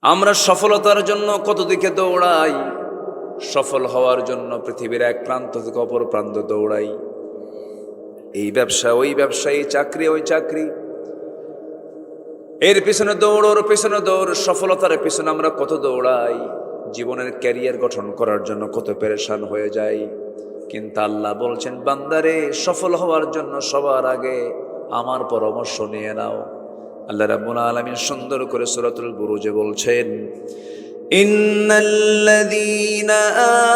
আমরা সফলতার জন্য কত দিকে দৌড়াই, সফল হওয়ার জন্য পৃথিবীর এক প্রান্ত থেকে অপর প্রান্ত দৌড়াই। এই ব্যবসা ওই ব্যবসা, এই চাকরি ওই চাকরি, এর পিছনে দৌড় ওর পিছনে দৌড়, সফলতার পিছনে আমরা কত দৌড়াই, জীবনের ক্যারিয়ার গঠন করার জন্য কত পেরেশান হয়ে যাই। কিন্তু আল্লাহ বলছেন, বান্দারে সফল হওয়ার জন্য সবার আগে আমার পরামর্শ নিয়ে নাও। আল্লাহ রাব্বুল আলামিন সুন্দর করে সূরাতুল বুরুজে বলছেন, ইন্নাল্লাযীনা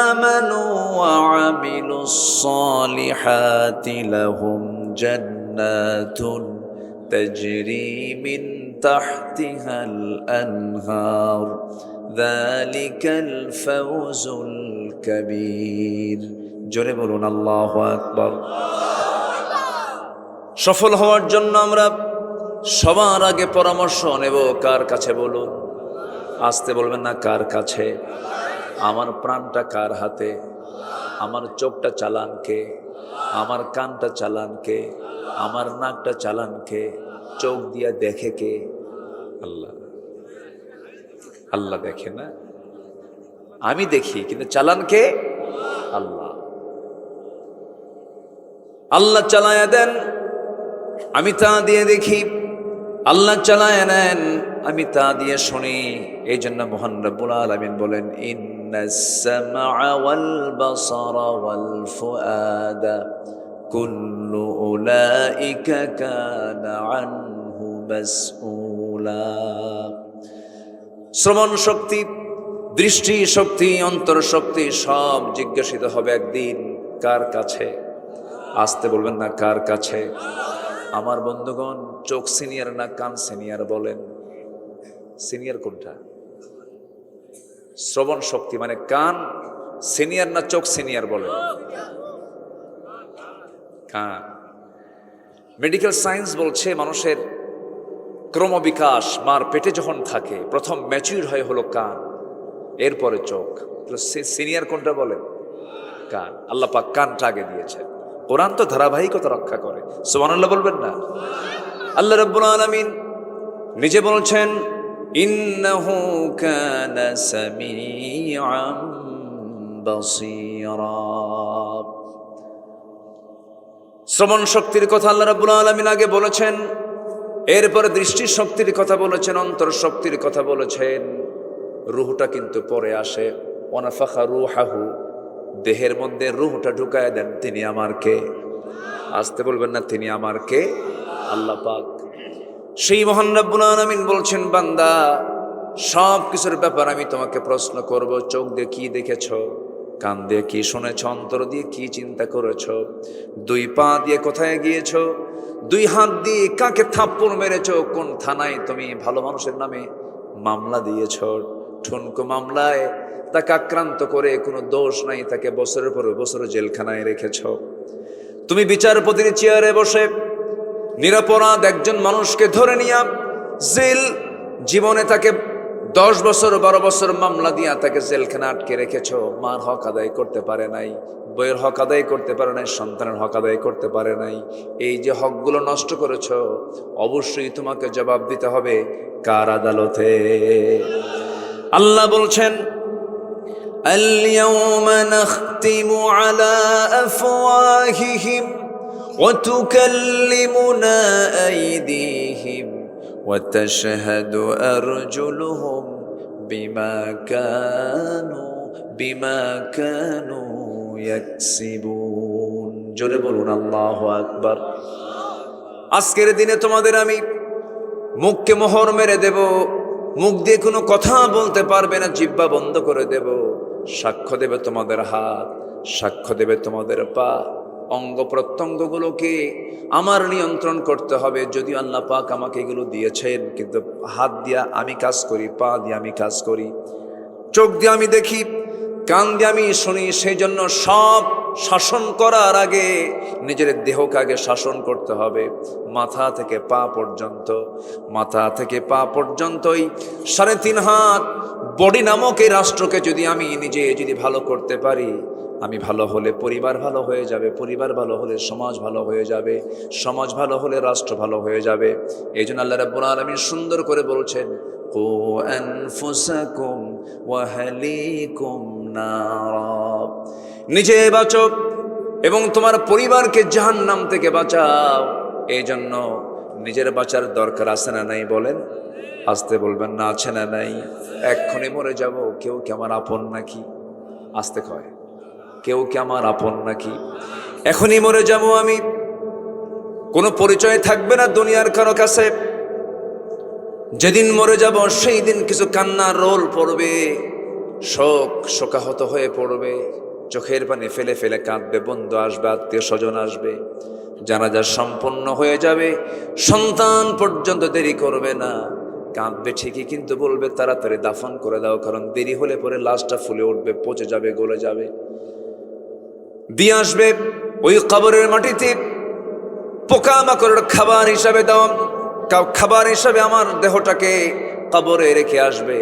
আমানু ওয়া আমিলুস সালিহাতি লাহুম জান্নাতুন তাজরি মিন তাহতিহাল আনহার যালিকাল ফাওজুল কাবীর। জোরে বলুন আল্লাহু আকবার। সফল হওয়ার জন্য আমরা সবার আগে পরামর্শ নেব কার কাছে বলুন? আসতে বলবেন না, কার কাছে? আমার প্রাণটা কার হাতে? আমার চোখটা চালান কে? আমার কানটা চালান কে? আমার নাকটা চালান কে? চোখ দিয়া দেখে কে? আল্লাহ। আল্লাহ দেখে না, আমি দেখি, কিন্তু চালান কে? আল্লাহ। আল্লাহ চালায়া দেন, আমি তা দিয়ে দেখি। আল্লাহ চালায়া নেন, আমি তা দিয়ে শুনি। এই জন্য মহান রব্বুল আলামিন বলেন, ইন্নাস সামআ ওয়াল বাসারা ওয়াল ফুআদা কুল্লু উলাইকা কানা আনহু মাসউলা। শ্রবণ শক্তি, দৃষ্টি শক্তি, অন্তর শক্তি সব জিজ্ঞাসিত হবে একদিন। কার কাছে? আসতে বলবেন না, কার কাছে? আমার বন্ধুগণ, চোখ সিনিয়র না কান সিনিয়র বলেন? সিনিয়র কোনটা? শ্রবণ শক্তি মানে কান সিনিয়র না চোখ সিনিয়র বলেন? কান। মেডিকেল সায়েন্স বলছে মানুষের ক্রমবিকাশ মার পেটে যখন থাকে প্রথম ম্যাচিউর হয়ে হলো কান, এরপরে চোখ। সিনিয়র কোনটা বলেন? কান। আল্লাহ পাক কানটা আগে দিয়েছেন। কোরআন তো ধারাবাহিকতা রক্ষা করে, সুবহানাল্লাহ বলবেন না? আল্লাহ রাব্বুল আলামিন নিজে বলছেন, ইন্নাহু কানা সামিআম বাসীরা। শ্রবণ শক্তির কথা আল্লাহ রাব্বুল আলামিন আগে বলেছেন, এরপরে দৃষ্টি শক্তির কথা বলেছেন, অন্তর শক্তির কথা বলেছেন। রূহটা কিন্তু পরে আসে। ওয়ানাফাখা রূহাহু, দেহের মধ্যে রূহটা ঢুকায় দেন তিনি আমার কে? আসতে বলবেন না, তিনি আমার কে? আল্লাহ পাক। সেই মহান রব্বুল আলামিন বলছেন, বান্দা সব কিছুর ব্যাপার আমি তোমাকে প্রশ্ন করব। চোখ দিয়ে কি দেখেছ? কান দিয়ে কি শুনেছ? অন্তর দিয়ে কি চিন্তা করেছ? দুই পা দিয়ে কোথায় গিয়েছ? দুই হাত দিয়ে কাকে থাপ্পড় মেরেছ? কোন থানায় তুমি ভালো মানুষের নামে মামলা দিয়েছ? ঠুনকো মামলায় তাকে আক্রান্ত করে কোনো দোষ নাই, তাকে বছরের পর বছর জেলখানায় রেখেছ। তুমি বিচারপতির চেয়ারে বসে নিরপরাধ একজন মানুষকে ধরে নিয়া জেল জীবনে তাকে 10 বছর 12 বছর মামলা দিয়া তাকে জেলখানা আটকে রেখেছ। মার হক আদায় করতে পারে নাই, বইয়ের হক আদায় করতে পারে নাই, সন্তানের হক আদায় করতে পারে নাই। এই যে হকগুলো নষ্ট করেছ, অবশ্যই তোমাকে জবাব দিতে হবে কার আদালতে? আল্লাহ বলছেন, আল-ইয়াওমা নাখতিমু আলা আফওয়াহিহিম ওয়া তুকাল্লিমুনা আইদিহিম ওয়া তাশহাদু আরজুলুহুম বিমা কানু ইয়াকসিবুন। জোরে বলুন আল্লাহু আকবার। আজকের দিনে তোমাদের আমি মুখকে মোহর মেরে দেব, মুখ দিয়ে কোনো কথা বলতে পারবে না, জিহ্বা বন্ধ করে দেব। সাক্ষ্য দেবে তোমাদের হাত, সাক্ষ্য দেবে তোমাদের পা। অঙ্গ প্রত্যঙ্গগুলোকে আমার নিয়ন্ত্রণ করতে হবে। যদিও আল্লাহ পাক আমাকে এগুলো দিয়েছেন, কিন্তু হাত দিয়া আমি কাজ করি, পা দিয়ে আমি কাজ করি, চোখ দিয়ে আমি দেখি, কান দিয়ে আমি শুনি। সেই জন্য সব শাসন করার আগে নিজের দেহকে আগে শাসন করতে হবে। মাথা থেকে পা পর্যন্ত, মাথা থেকে পা পর্যন্তই 3.5 হাত বডি নামক এই রাষ্ট্রকে যদি আমি নিজে যদি ভালো করতে পারি, আমি ভালো হলে পরিবার ভালো হয়ে যাবে, পরিবার ভালো হলে সমাজ ভালো হয়ে যাবে, সমাজ ভালো হলে রাষ্ট্র ভালো হয়ে যাবে। এই জন্য আল্লাহ রাব্বুল আলামিন সুন্দর করে বলছেন, কু আনফুসাকুম ওয়া আহলিকুম নারা। নিজে বাঁচো এবং তোমার পরিবারকে জাহান্নাম থেকে বাঁচাও। এই জন্য নিজের বাঁচার দরকার আছে না নাই বলেন? আসতে বলবেন না, আছে না নাই? এক্ষুনি মরে যাব, কেউ কি আমার আপন নাকি? আসতে কয়, কেউ কি আমার আপন নাকি? এখনই মরে যাব আমি, কোনো পরিচয় থাকবে না দুনিয়ার কারো কাছে। যেদিন মরে যাব সেই দিন কিছু কান্নার রোল পড়বে, শোকাহত হয়ে পড়বে, চোখের পানি ফেলে ফেলে কাঁদবে, বন্ধু আসবে, আত্মীয় স্বজন আসবে, জানাজা সম্পন্ন হয়ে যাবে, সন্তান পর্যন্ত দেরি করবে না, কাঁদবে ঠিকই কিন্তু বলবে তাড়াতাড়ি দাফন করে দাও, কারণ দেরি হলে পরে লাশটা ফুলে উঠবে, পচে যাবে, গলে যাবে। দিয়ে আসবে ওই কবরের মাটিতে পোকামাকড়ের খাবার হিসাবে দাও, খাবার হিসাবে আমার দেহটাকে কবরে রেখে আসবে।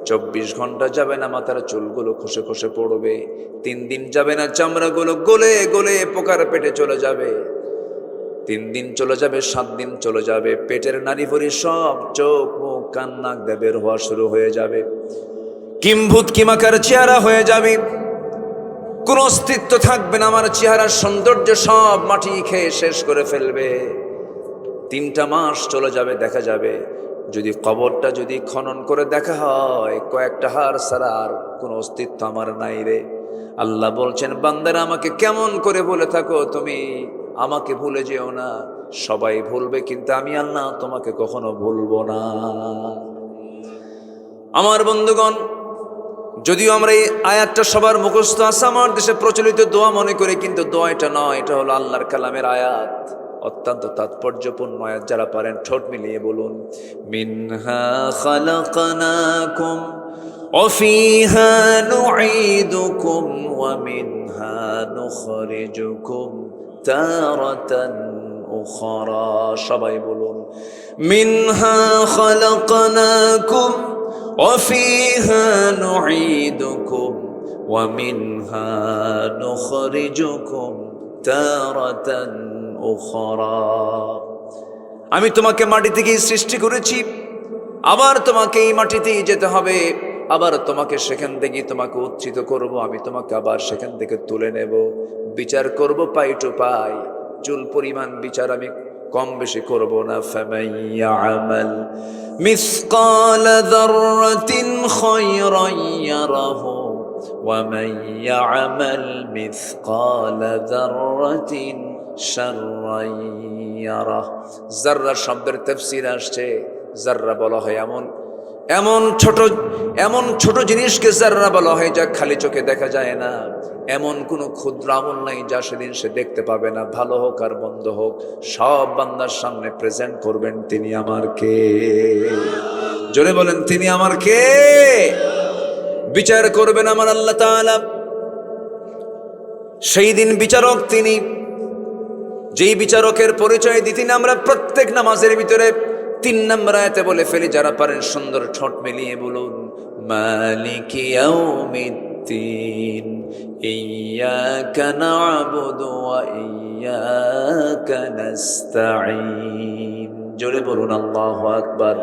24 ঘন্টা যাবে না মাথার চুলগুলো খসে খসে পড়বে, 3 দিন যাবে না চামড়াগুলো গলে গলে পোকার পেটে চলে যাবে, 3 দিন চলে যাবে, 7 দিন চলে যাবে, পেটের নাড়ি ভরি সব চোখ মুখ কান নাক দিয়ে বের হওয়া শুরু হয়ে যাবে, কিম্ভূত কিমাকার চেহারা হয়ে যাবে, কোনো অস্তিত্ব থাকবে না, আমার চেহারার সৌন্দর্য সব মাটি খেয়ে শেষ করে ফেলবে। 3টা মাস চলে যাবে, দেখা যাবে যদি কবরটা যদি খনন করে দেখা হয় কয়েকটা হাড় ছাড়া আর কোনো অস্তিত্ব আমার নাই রে। আল্লাহ বলছেন, বান্দারা আমাকে কেমন করে বলে থাকো তুমি, আমাকে ভুলে যেও না। সবাই ভুলবে কিন্তু আমি আল্লাহ তোমাকে কখনো ভুলবো না। আমার বন্ধুগণ, যদিও আমরা এই আয়াতটা সবার মুখস্থ আছে, আমার দেশে প্রচলিত দোয়া মনে করে, কিন্তু দোয়া এটা নয়, এটা হলো আল্লাহর কালামের আয়াত, অত্যন্ত তাৎপর্যপূর্ণ আয়াত। যারা পারেন ঠোঁট মিলিয়ে বলুন, মিনহা খালাকনাকুম ওয়া ফিহা নুঈদুকুম ওয়া মিনহা নুখরিজুকুম তারাতান উখরা। সবাই বলুন, মিনহা খালাকনাকুম ওয়া ফিহা নুঈদুকুম ওয়া মিনহা নুখরিজুকুম তারাতান উখরা। আমি তোমাকে মাটি থেকেই সৃষ্টি করেছি, আবার তোমাকে এই মাটিতেই যেতে হবে, আবার তোমাকে সেখান থেকে তোমাকে উচ্চিত করব, আমি তোমাকে আবার সেখান থেকে তুলে নেব, বিচার করব পাই টু পাই, চুল পরিমাণ বিচার আমি কম বেশি করব না। ফামাইয়ামাল মিসকালা যাররাতিন খায়রান ইয়ারাহু ওয়া মাইয়ামাল মিসকালা যাররাতিন শাররান ইয়ারাহ। যাররা শব্দের তাফসীর আসছে, যাররা বলা হয় এমন ছোট জিনিসকে যাররা বলা হয় যা খালি চোখে দেখা যায় না। এমন কোনো ক্ষুদ্র আমল নাই যা সেদিন সে দেখতে পাবে না, ভালো হোক আর মন্দ হোক, সব বান্দার সামনে প্রেজেন্ট করবেন তিনি আমার কে। জোরে বলেন, তিনি আমার কে। বিচার করবেন আমার আল্লাহ তাআলা। সেই দিন বিচারক তিনি, যেই বিচারকের পরিচয় দিতেন আমরা প্রত্যেক নামাজের ভিতরে 3 নম্বর আয়াতে বলে ফেলি। যারা পারেন সুন্দর ঠোঁট মিলিয়ে বলুন, মালিকি ইয়াউমিদ্দিন ইয়্যাকা না'বুদু ওয়া ইয়্যাকা নাস্তাঈন। জোরে বলুন আল্লাহু আকবার।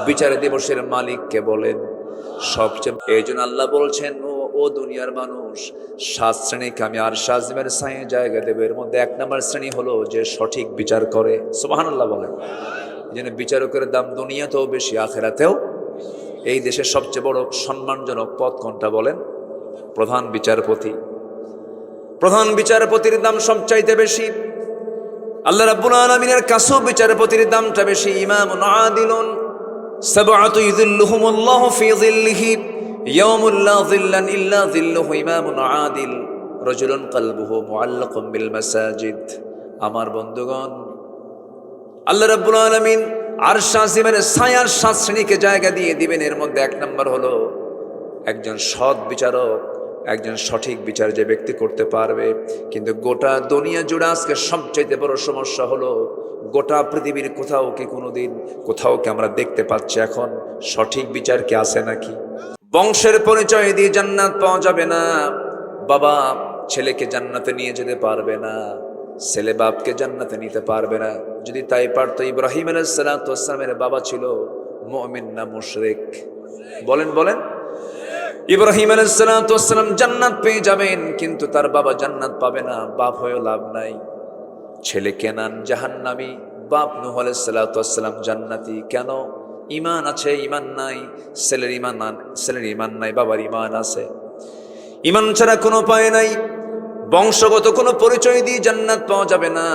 বিচার দিবসের মালিককে বলেন সবচেয়ে। এই জন্য আল্লাহ বলছেন, ও দুনিয়ার মানুষ, 7 শ্রেণীকে আমি আরশ আজিমের ছায়ে জায়গা দেব। এর মধ্যে 1 নম্বর শ্রেণী হলো যে সঠিক বিচার করে। সুবহানাল্লাহ বলেন। এই জন্য বিচারকের দাম দুনিয়াতেও বেশি, আখেরাতেও। এই দেশের সবচেয়ে বড় সম্মানজনক পদ কোনটা বলেন? প্রধান বিচারপতি। প্রধান বিচারপতির দাম সবচাইতে বেশি। আল্লাহ রাব্বুল আলামিনের কাছেও বিচারপতির দামটা বেশি। ইমামুন আদিলুন সাবআতু ইযিল্লুহুমুল্লাহু ফি যিল্লিহি ইয়াউমুল লা যিল্লা ইল্লা যিল্লুহু। ইমামুন আদিল রাজুলুন কলবুহু মুআল্লাকুম বিল মাসাজিদ। আমার বন্ধুগণ, আল্লাহ রাব্বুল আলামিন আরশ আজিমের ছায়ার 7 শ্রেণীকে জায়গা দিয়ে দিবেন। এর মধ্যে 1 নম্বর হলো একজন সৎ বিচারক, একজন সঠিক বিচার যে ব্যক্তি করতে পারবে। কিন্তু গোটা দুনিয়া জুড়ে আজকে সবচাইতে বড় সমস্যা হলো, গোটা পৃথিবীর কোথাও কি আমরা দেখতে পাচ্ছি এখন সঠিক বিচার কি আছে নাকি? বংশের পরিচয় দিয়ে জান্নাত পাওয়া যাবে না, বাবা ছেলেকে জান্নাতে নিয়ে যেতে পারবে না, ছেলে বাপকে জান্নাতে নিতে পারবে না। যদি তাই পারতো, ইব্রাহিম আলাইহিস সালাতু ওয়াস সালামের বাবা ছিল মুমিন না মুশরিক? বলেন বলেন। ইব্রাহিম আলাইহিস সালাম জান্নাত পেয়ে যাবেন, কিন্তু তার বাবা জান্নাত পাবে না। বাপ হয়েও লাভ নাই। ছেলে কেনান জাহান্নামী, বাপ নূহ আলাইহিস সালাম জান্নাতি। কেন? ঈমান আছে, ঈমান নাই। ছেলের ঈমান নাই, বাবার ঈমান আছে। ঈমান ছাড়া কোনো উপায় নাই। বংশগত কোনো পরিচয় দিয়ে জান্নাত পাওয়া যাবে না।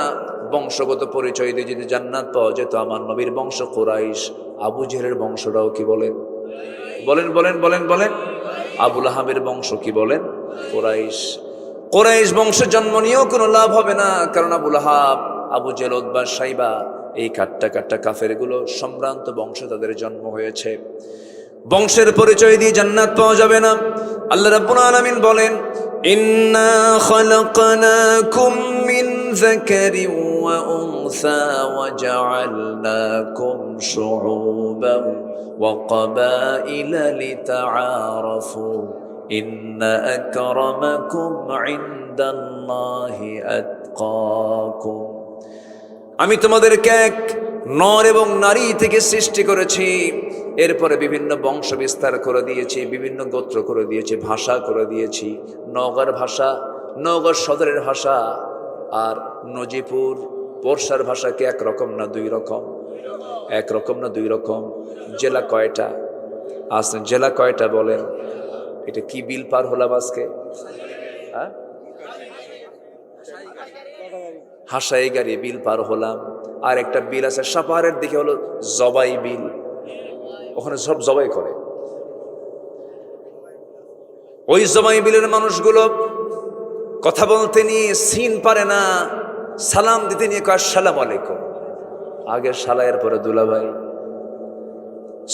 বংশগত পরিচয় দিয়ে যদি জান্নাত পাওয়া যেত, আমার নবীর বংশ কুরাইশ, আবু জেহেলের বংশটাও কি বলেন? বলেন বলেন বলেন বলেন। আবু লাহাবের বংশ কি বলেন? কুরাইশ। কুরাইশ বংশে জন্ম নিয়েও কোনো লাভ হবে না, কারণ আবু লাহাব, আবু জেহেল, উতবা, সাইবা, এই কাট্টা কাট্টা কাফেরগুলো সম্ভ্রান্ত বংশ, তাদের জন্ম হয়েছে। বংশের পরিচয় দিয়ে জান্নাত পাওয়া যাবে না। আল্লাহ রাব্বুল আলামিন বলেন, ইন্না খালাকনাকুম মিন যাকারিন ওয়া উনসা ওয়া জাআলনাকুম শুউবান ওয়া ক্বাবাইলা লিতাআরাফু ইন্না আকরামাকুম ইনদাল্লাহি আতকাকুম। আমি তোমাদেরকে এক নর এবং নারী থেকে সৃষ্টি করেছি, এরপরে বিভিন্ন বংশ বিস্তার করে দিয়েছি, বিভিন্ন গোত্র করে দিয়েছি, ভাষা করে দিয়েছি। নওগাঁর ভাষা, নওগাঁ সদরের ভাষা আর নজিপুর পোরশার ভাষা কি একরকম না দুই রকম? একরকম না দুই রকম? জেলা কয়টা? আসেন, জেলা কয়টা বলেন? এটা কি বিল পার হলাম আজকে? হ্যাঁ, হাসাই গাড়ি বিল পার হলাম। আর একটা বিল আছে সাপাহারের দিকে, হলো জবাই বিল। ওখানে সব জবাই করে। ওই জবাই বিলের মানুষগুলো কথা বলতে নিয়ে সিন পারে না, সালাম দিতে নিয়ে কয় আসসালামু আলাইকুম। আগে সালায়ের পরে দুলাভাই,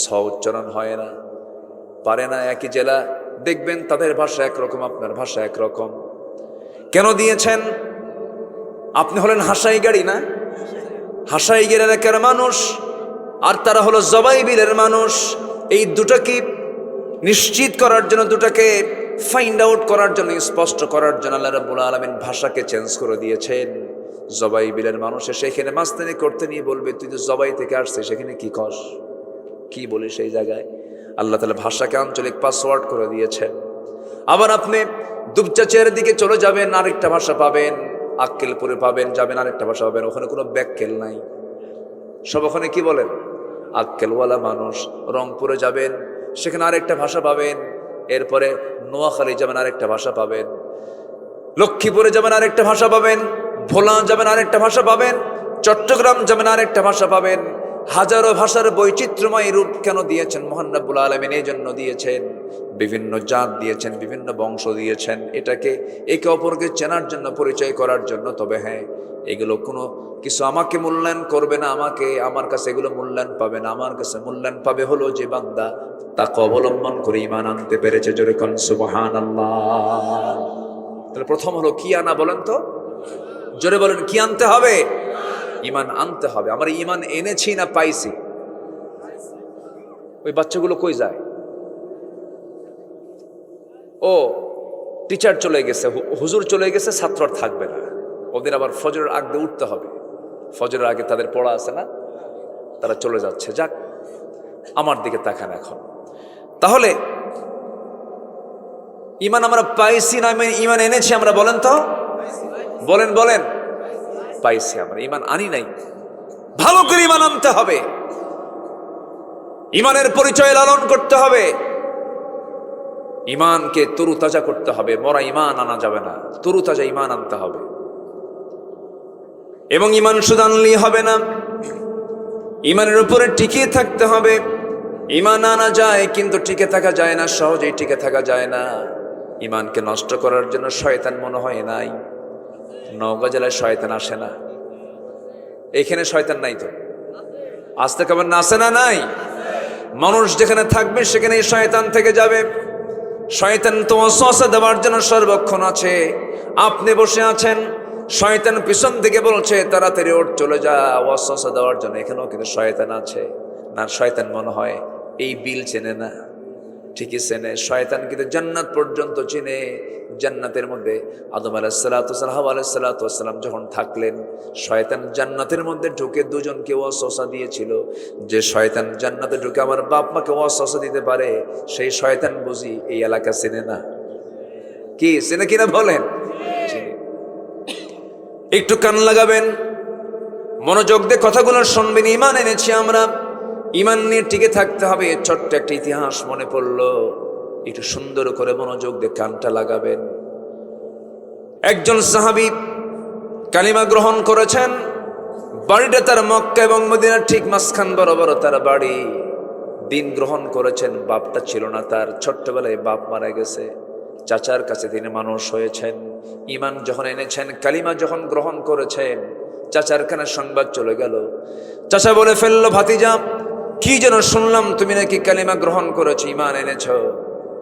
স উচ্চারণ হয় না, পারে না। একই জেলা, দেখবেন তাদের ভাষা একরকম, আপনার ভাষা একরকম। কেন দিয়েছেন? আপনি হলেন হাসাই গাড়ি না, হাসাই গের এলাকার মানুষ, আর তারা হলো জবাই বিলের মানুষ। এই দুটাকে নিশ্চিত করার জন্য, দুটাকে ফাইন্ড আউট করার জন্য, স্পষ্ট করার জন্য আল্লাহ রাব্বুল আলামিন ভাষাকে চেঞ্জ করে দিয়েছেন। জবাই বিলের মানুষ সেখানে মাস্তানি করতে নিয়ে বলবে, তুই তো জবাই থেকে আসছিস, সেখানে কি কস, কি বলিস সেই জায়গায়? আল্লাহ তাআলা ভাষাকে আঞ্চলিক পাসওয়ার্ড করে দিয়েছেন। আবার আপনি দুপচাচিয়ার দিকে চলে যাবেন, আরেকটা ভাষা পাবেন। আক্কেলপুরে পাবেন, যাবেন, আরেকটা ভাষা পাবেন। ওখানে কোনো ব্যাক্কেল নাই, সব ওখানে কি বলেন? আক্কেলওয়ালা মানুষ। রংপুরে যাবেন, সেখানে আরেকটা ভাষা পাবেন। এরপরে নোয়াখালী যাবেন, আরেকটা ভাষা পাবেন। লক্ষ্মীপুরে যাবেন, আরেকটা ভাষা পাবেন। ভোলা যাবেন, আরেকটা ভাষা পাবেন। চট্টগ্রাম যাবেন, আরেকটা ভাষা পাবেন। হাজারো ভাষার বৈচিত্র্যময় রূপ কেন দিয়েছেন মহান রব্বুল আলামিন? এই জন্য দিয়েছেন, বিভিন্ন জাত দিয়েছেন, বিভিন্ন বংশ দিয়েছেন, এটাকে একে অপরকে চেনার জন্য, পরিচয় করার জন্য। তবে হ্যাঁ, এগুলো কোনো কিছু আমাকে মূল্যায়ন করবে না, আমার কাছে এগুলো মূল্যায়ন পাবে না। আমার কাছে মূল্যায়ন পাবে হলো যে বান্দা তাকে অবলম্বন করে ঈমান আনতে পেরেছে। জোরে কোন সুবহানাল্লাহ। তাহলে প্রথম হলো কি আনা, বলেন তো, জোরে বলেন, কি আনতে হবে? ঈমান আনতে হবে। আমরা ঈমান এনেছি না পাইছি? ওই বাচ্চাগুলো কই যায়? ও টিচার চলে গেছে, হুজুর চলে গেছে, ছাত্র আর থাকবে না। ওদের আবার ফজরের আগে উঠতে হবে, ফজরের আগে তাদের পড়া আছে না, তারা চলে যাচ্ছে। যাক, আমার দিকে তাকান এখন। তাহলে ঈমান আমরা পাইছি না ঈমান এনেছি আমরা? বলেন তো, বলেন বলেন। পাইছি আমরা, ঈমান আনি নাই। ভালো করে ঈমান আনতে হবে, ঈমানের পরিচয় লালন করতে হবে, ঈমানকে তরুতাজা করতে হবে। মরা ঈমান আনা যাবে না, তরুতাজা ঈমান আনতে হবে। এবং ঈমান শুধু আনলেই হবে না, ঈমানের উপরে টিকিয়ে থাকতে হবে। ঈমান আনা যায় কিন্তু টিকে থাকা যায় না, সহজেই টিকে থাকা যায় না। ঈমানকে নষ্ট করার জন্য শয়তান মনে হয় নাই। নওগাঁ জেলায় শয়তান আসে না? এখানে শয়তান নাই তো? আসতে কেমন না, আসে না? নাই। মানুষ যেখানে থাকবে সেখানে শয়তান থেকে যাবে। শয়তান তো ওয়াসওয়াসা দেওয়ার জন্য সর্বক্ষণ আছে। আপনি বসে আছেন, শয়তান পিছন থেকে বলছে তাড়াতাড়ি ওঠ, চলে যা, ওয়াসওয়াসা দেওয়ার জন্য। এখানেও কিন্তু শয়তান আছে না? শয়তান মনে হয় এই বিল চেনে না, ঠিকই চেনে। শয়তান কিন্তু জান্নাত পর্যন্ত চিনে। জান্নাতের মধ্যে আদম আলাইহিসসালাম, হাওয়া আলাইহিসসালাম যখন থাকলেন, শয়তান জান্নাতের মধ্যে ঢুকে দুজনকে ওয়াসওয়াসা দিয়েছিল যে শয়তান জান্নাতে ঢুকে আমার বাপ মাকে ওয়াসওয়াসা দিতে পারে, সেই শয়তান বুঝি এই এলাকা চেনে না? কি চেনে কিনা বলেন? চিনে। একটু কান লাগাবেন, মনোযোগ দিয়ে কথাগুলো শুনবেন। ঈমান এনেছি আমরা, ঈমান নিয়ে টিকে থাকতে হবে। ছোট্ট একটা ইতিহাস মনে পড়লো, একটু সুন্দর করে মনোযোগ দিয়ে কানটা লাগাবেন। একজন সাহাবী কালিমা গ্রহণ করেছেন, বাড়িটা তার মক্কা এবং মদিনার ঠিক মাঝখান বরাবর তার বাড়ি। দিন গ্রহণ করেছেন, বাপটা ছিল না তার, ছোট্টবেলায় বাপ মারা গেছে। চাচার কাছে তিনি মানুষ হয়েছেন। ঈমান যখন এনেছেন, কালিমা যখন গ্রহণ করেছেন, চাচার কানে সংবাদ চলে গেল। চাচা বলে ফেললো, ভাতিজা কি যেন শুনলাম তুমি নাকি কালিমা গ্রহণ করেছো, ঈমান এনেছো।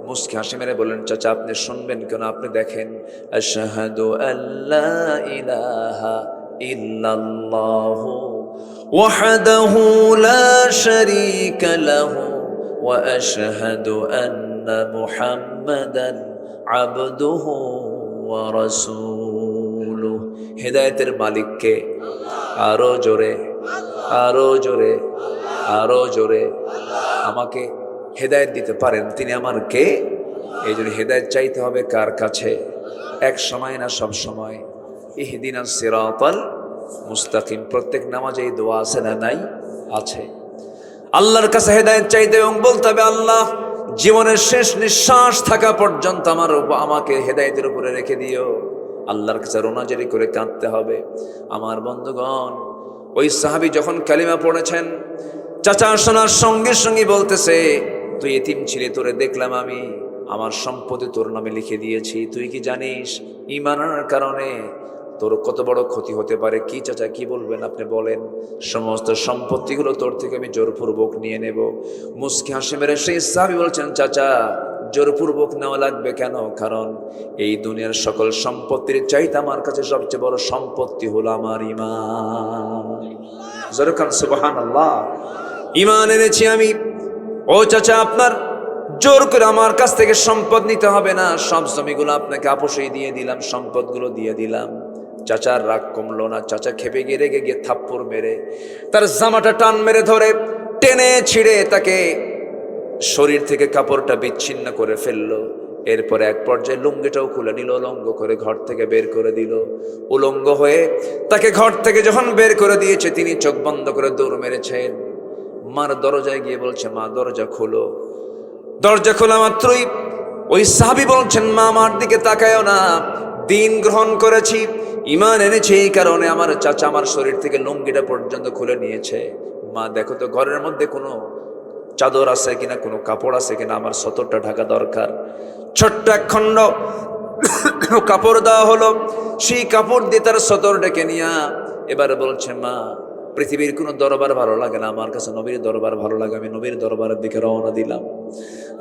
মুস্কি হাসি মেরে বললেন, চাচা আপনি শুনবেন কেন? আপনি দেখেন, আশহাদু আল্লা ইলাহা ইল্লাল্লাহু ওয়াহদাহু লা শারীকা লাহু ওয়া আশহাদু আন্না মুহাম্মাদান আবদুহু ওয়া রাসূলুহু। হেদায়েতের মালিককে আরো জোরে, আরো জোরে, আরো জোরে। আমাকে হেদায়েত দিতে পারেন তিনি আমার কে? এই জন্য হেদায়েত চাইতে হবে কার কাছে? এক সময় না সব সময়। ইহদিনাস সিরাতাল মুস্তাকিম। প্রত্যেক নামাজে এই দোয়া আছে না নাই? আছে। আল্লাহর কাছে হেদায়েত চাইতে এবং বলতে হবে, আল্লাহ জীবনের শেষ নিঃশ্বাস থাকা পর্যন্ত আমাকে হেদায়েতের উপরে রেখে দিও। আল্লাহর কাছে রোনাজারি করে কাঁদতে হবে। আমার বন্ধুগণ, ওই সাহাবী যখন কালিমা পড়েছেন, চাচা শোনার সঙ্গে সঙ্গে বলতেছে, তুই এতিম ছিলি, তোরে দেখলাম আমি, আমার সম্পত্তি তোর নামে লিখে দিয়েছি। তুই কি জানিস ঈমান আনার কারণে তোর কত বড় ক্ষতি হতে পারে? কি চাচা কি বলবেন আপনি বলেন? সমস্ত সম্পত্তিগুলো তোর থেকে আমি জোরপূর্বক নিয়ে নেব। মুস্কি হাসি মেরে সেই সাহাবী বলছেন, চাচা জোরপূর্বক নেওয়া লাগবে কেন? কারণ এই দুনিয়ার সকল সম্পত্তির চাইতে আমার কাছে সবচেয়ে বড় সম্পত্তি হলো আমার ঈমান। জোরকান সুবহানাল্লাহ। ঈমান এনেছি আমি। ও চাচা, আপনার জোর করে আমার কাছ থেকে সম্পদ নিতে হবে না, সব জমিগুলো আপনাকে আপোষেই দিয়ে দিলাম, সম্পদগুলো দিয়ে দিলাম। চাচার রাগ কমলো না। চাচা খেপে গিয়ে রেগে গিয়ে থাপ্পড় মেরে তার জামাটা টান মেরে ধরে টেনে ছিঁড়ে তাকে শরীর থেকে কাপড়টা বিচ্ছিন্ন করে ফেললো। এরপরে এক পর্যায়ে লুঙ্গিটাও খুলে নিল, উলঙ্গ করে ঘর থেকে বের করে দিল। উলঙ্গ হয়ে তাকে ঘর থেকে যখন বের করে দিয়েছে, তিনি চোখ বন্ধ করে দৌড় মেরেছেন। মার দরজায় গিয়ে বলছে, মা দরজা খোলো। দরজা খোলা মাত্রই ওই সাহাবী বলছেন, মা আমার দিকে তাকায়ও না, দিন গ্রহণ করেছি, ঈমান এনেছি, এই কারণে আমার চাচা আমার শরীর থেকে লুঙ্গিটা পর্যন্ত খুলে নিয়েছে। মা দেখো তো ঘরের মধ্যে কোনো চাদর আছে কিনা, কোনো কাপড় আছে কিনা, আমার সতরটা ঢাকা দরকার। ছোট্ট এক খণ্ড কাপড় দেওয়া হলো, সেই কাপড় দিয়ে তার সতর ডেকে নিয়া এবার বলছে, মা পৃথিবীর কোনো দরবার ভালো লাগে না, আমার কাছে নবীর দরবার ভালো লাগে, আমি নবীর দরবারের দিকে রওনা দিলাম।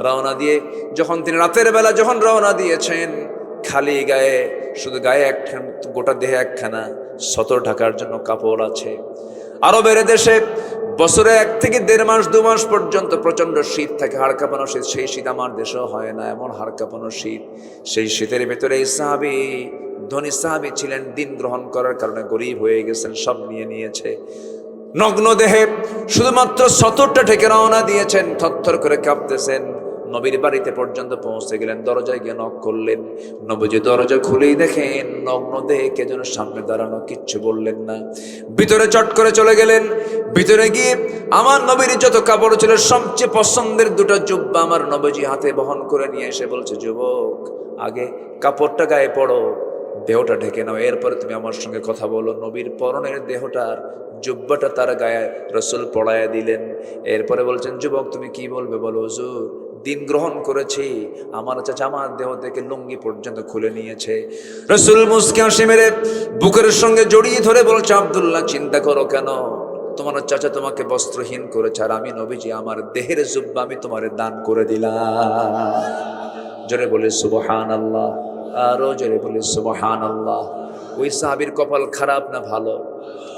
রওনা দিয়ে যখন তিনি রাতের বেলা যখন রওনা দিয়েছেন, খালি গায়ে, শুধু গায়ে একখানা, গোটা দেহে একখানা সতর ঢাকার জন্য কাপড় আছে। আরবের দেশে বছরে 1 থেকে 1.5 মাস 2 মাস পর্যন্ত প্রচন্ড শীত থাকে, হাড় কাঁপানো শীত। সেই শীত আমার দেশেও হয় না, এমন হাড় কাঁপানো শীত। সেই শীতের ভেতরে এই সাহাবী, ধনী সাহাবী ছিলেন, দিন গ্রহণ করার কারণে গরিব হয়ে গেছেন, সব নিয়ে নিয়েছে। নগ্ন দেহে শুধুমাত্র সতরটা ঢেকে রওনা দিয়েছেন, থরথর করে কাঁপতেছেন। নবীর বাড়িতে পর্যন্ত পৌঁছে গেলেন, দরজায় গিয়ে নক করলেন। নবীজি দরজা খুলেই দেখেন নগ্ন দেহে কে যেন সামনে দাঁড়ানো, কিচ্ছু বললেন না। ভিতরে চট করে চলে গেলেন। ভিতরে গিয়ে আমার নবীর যত কাপড় ছিল, সবচেয়ে পছন্দের 2টা জুব্বা আমার নবীজি হাতে বহন করে নিয়ে এসে বলছে, যুবক আগে কাপড়টা গায়ে পড়ো, দেহটা ঢেকে নাও, এরপরে তুমি আমার সঙ্গে কথা বলো। নবীর পরনের দেহটার জুব্বাটা তার গায়ে রাসূল পড়ায়া দিলেন। এরপরে বলছেন, যুবক তুমি কি বলবে বলো। হুজুর দিন গ্রহণ করেছি, আমার চাচা আমার দেহ থেকে লুঙ্গি পর্যন্ত খুলে নিয়েছে। রাসূল মুস্কি হাসি মেরে বুকের সঙ্গে জড়িয়ে ধরে বলছে, আব্দুল্লাহ চিন্তা করো কেন, তোমার চাচা তোমাকে বস্ত্রহীন করেছে, আর আমি নবীজি আমার দেহের জুব্বা আমি তোমারে দান করে দিলাম। জোরে বলে সুবহানাল্লাহ, আরো জোরে বলে সুবহানাল্লাহ। ওই সাহাবীর কপাল খারাপ না ভালো?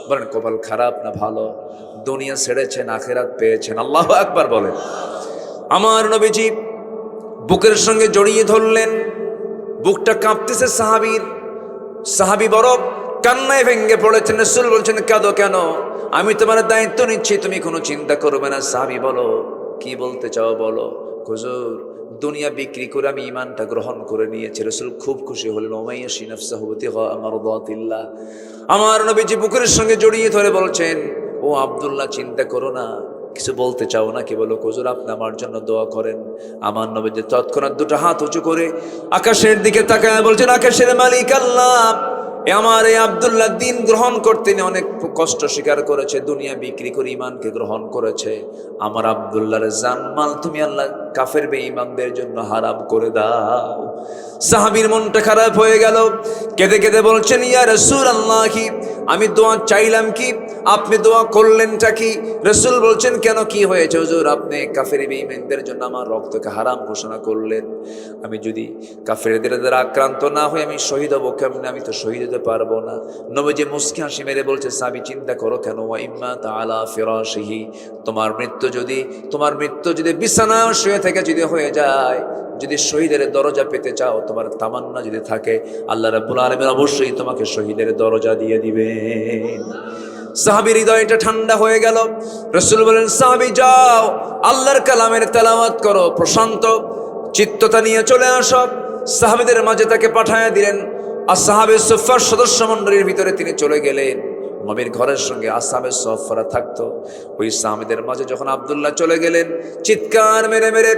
বলেন কপাল খারাপ না ভালো? দুনিয়া ছেড়েছেন, আখিরাত পেয়েছেন। আল্লাহু আকবার বলেন। আমার নবীজি বুকের সঙ্গে জড়িয়ে ধরলেন। বুকটা কাঁপতেছে সাহাবীর। সাহাবী বড় কান্নায় ভেঙে পড়েছেন। রাসূল বলছেন, কাঁদো কেন? আমি তোমার দায়িত্ব নিচ্ছি, তুমি কোনো চিন্তা করবে না। সাহাবী বলো, কি বলতে চাও বলো। হুজুর, দুনিয়া বিক্রি করে আমি ঈমানটা গ্রহণ করে নিয়েছি। রাসূল খুব খুশি হলেন। ওমাইয়াশি নাফসাহু বিতিগা মারদাতিল্লাহ। আমার নবীজি বুকের সঙ্গে জড়িয়ে ধরে বলছেন, ও আব্দুল্লাহ, চিন্তা করো না। কিছু বলতে চাও না কি বলো? হুজুর, আপনি আমার জন্য দোয়া করেন। আমার নবীজি তৎক্ষণাৎ দুটো হাত উঁচু করে আকাশের দিকে তাকায় বলছেন, আকাশের মালিক আল্লাহ, আমার এই আব্দুল্লাহ দিন গ্রহণ করতে অনেক কষ্ট স্বীকার করেছে, দুনিয়া বিক্রি করে ঈমানকে গ্রহণ করেছে। আমার আব্দুল্লাহর জানমাল তুমি আল্লাহ কাফের বেঈমানদের জন্য হারাম করে দাও। সাহাবীর মনটা খারাপ হয়ে গেল। কেঁদে কেঁদে বলছেন, ইয়া রাসূলুল্লাহ, আমি দোয়া চাইলাম কি, আপনি দোয়া করলেনটা কি? রাসূল বলছেন, কেন, কি হয়েছে হুজুর? আপনি কাফের বেঈমানদের জন্য আমার রক্তকে হারাম ঘোষণা করলেন। আমি যদি কাফেরদের দ্বারা আক্রান্ত না হই আমি শহীদ হবো কেমনে? আমি তো শহীদ হতে পারবো না। নবীজি মুস্কি হাসি মেরে বলছে, সাহাবী, চিন্তা করো কেন? ওয়া ইম্মা তাআলা ফিরাশিহি, তোমার মৃত্যু যদি বিছানা শুয়ে থেকে যদি হয়ে যায়, যদি শহীদের দরজা পেতে চাও, তোমার তামান্না যদি থাকে, আল্লাহ রাব্বুল আলামিন অবশ্যই তোমাকে শহীদের দরজা দিয়ে দিবেন। সাহাবীর হৃদয়টা ঠান্ডা হয়ে গেল। রাসূল বলেন, সাহাবী যাও, আল্লাহর কালামের তেলাওয়াত করো, প্রশান্ত চিত্ততা নিয়ে চলে আসো। সাহাবীদের মাঝে তাকে পাঠায়া দিলেন। আসহাবে সুফফার সদস্য মণ্ডলীর ভিতরে তিনি চলে গেলেন। নবীর ঘরের সঙ্গে আসহাবে সুফফারা থাকতো। ওই সাহাবীদের মাঝে যখন আব্দুল্লাহ চলে গেলেন, চিৎকার মেরে মেরে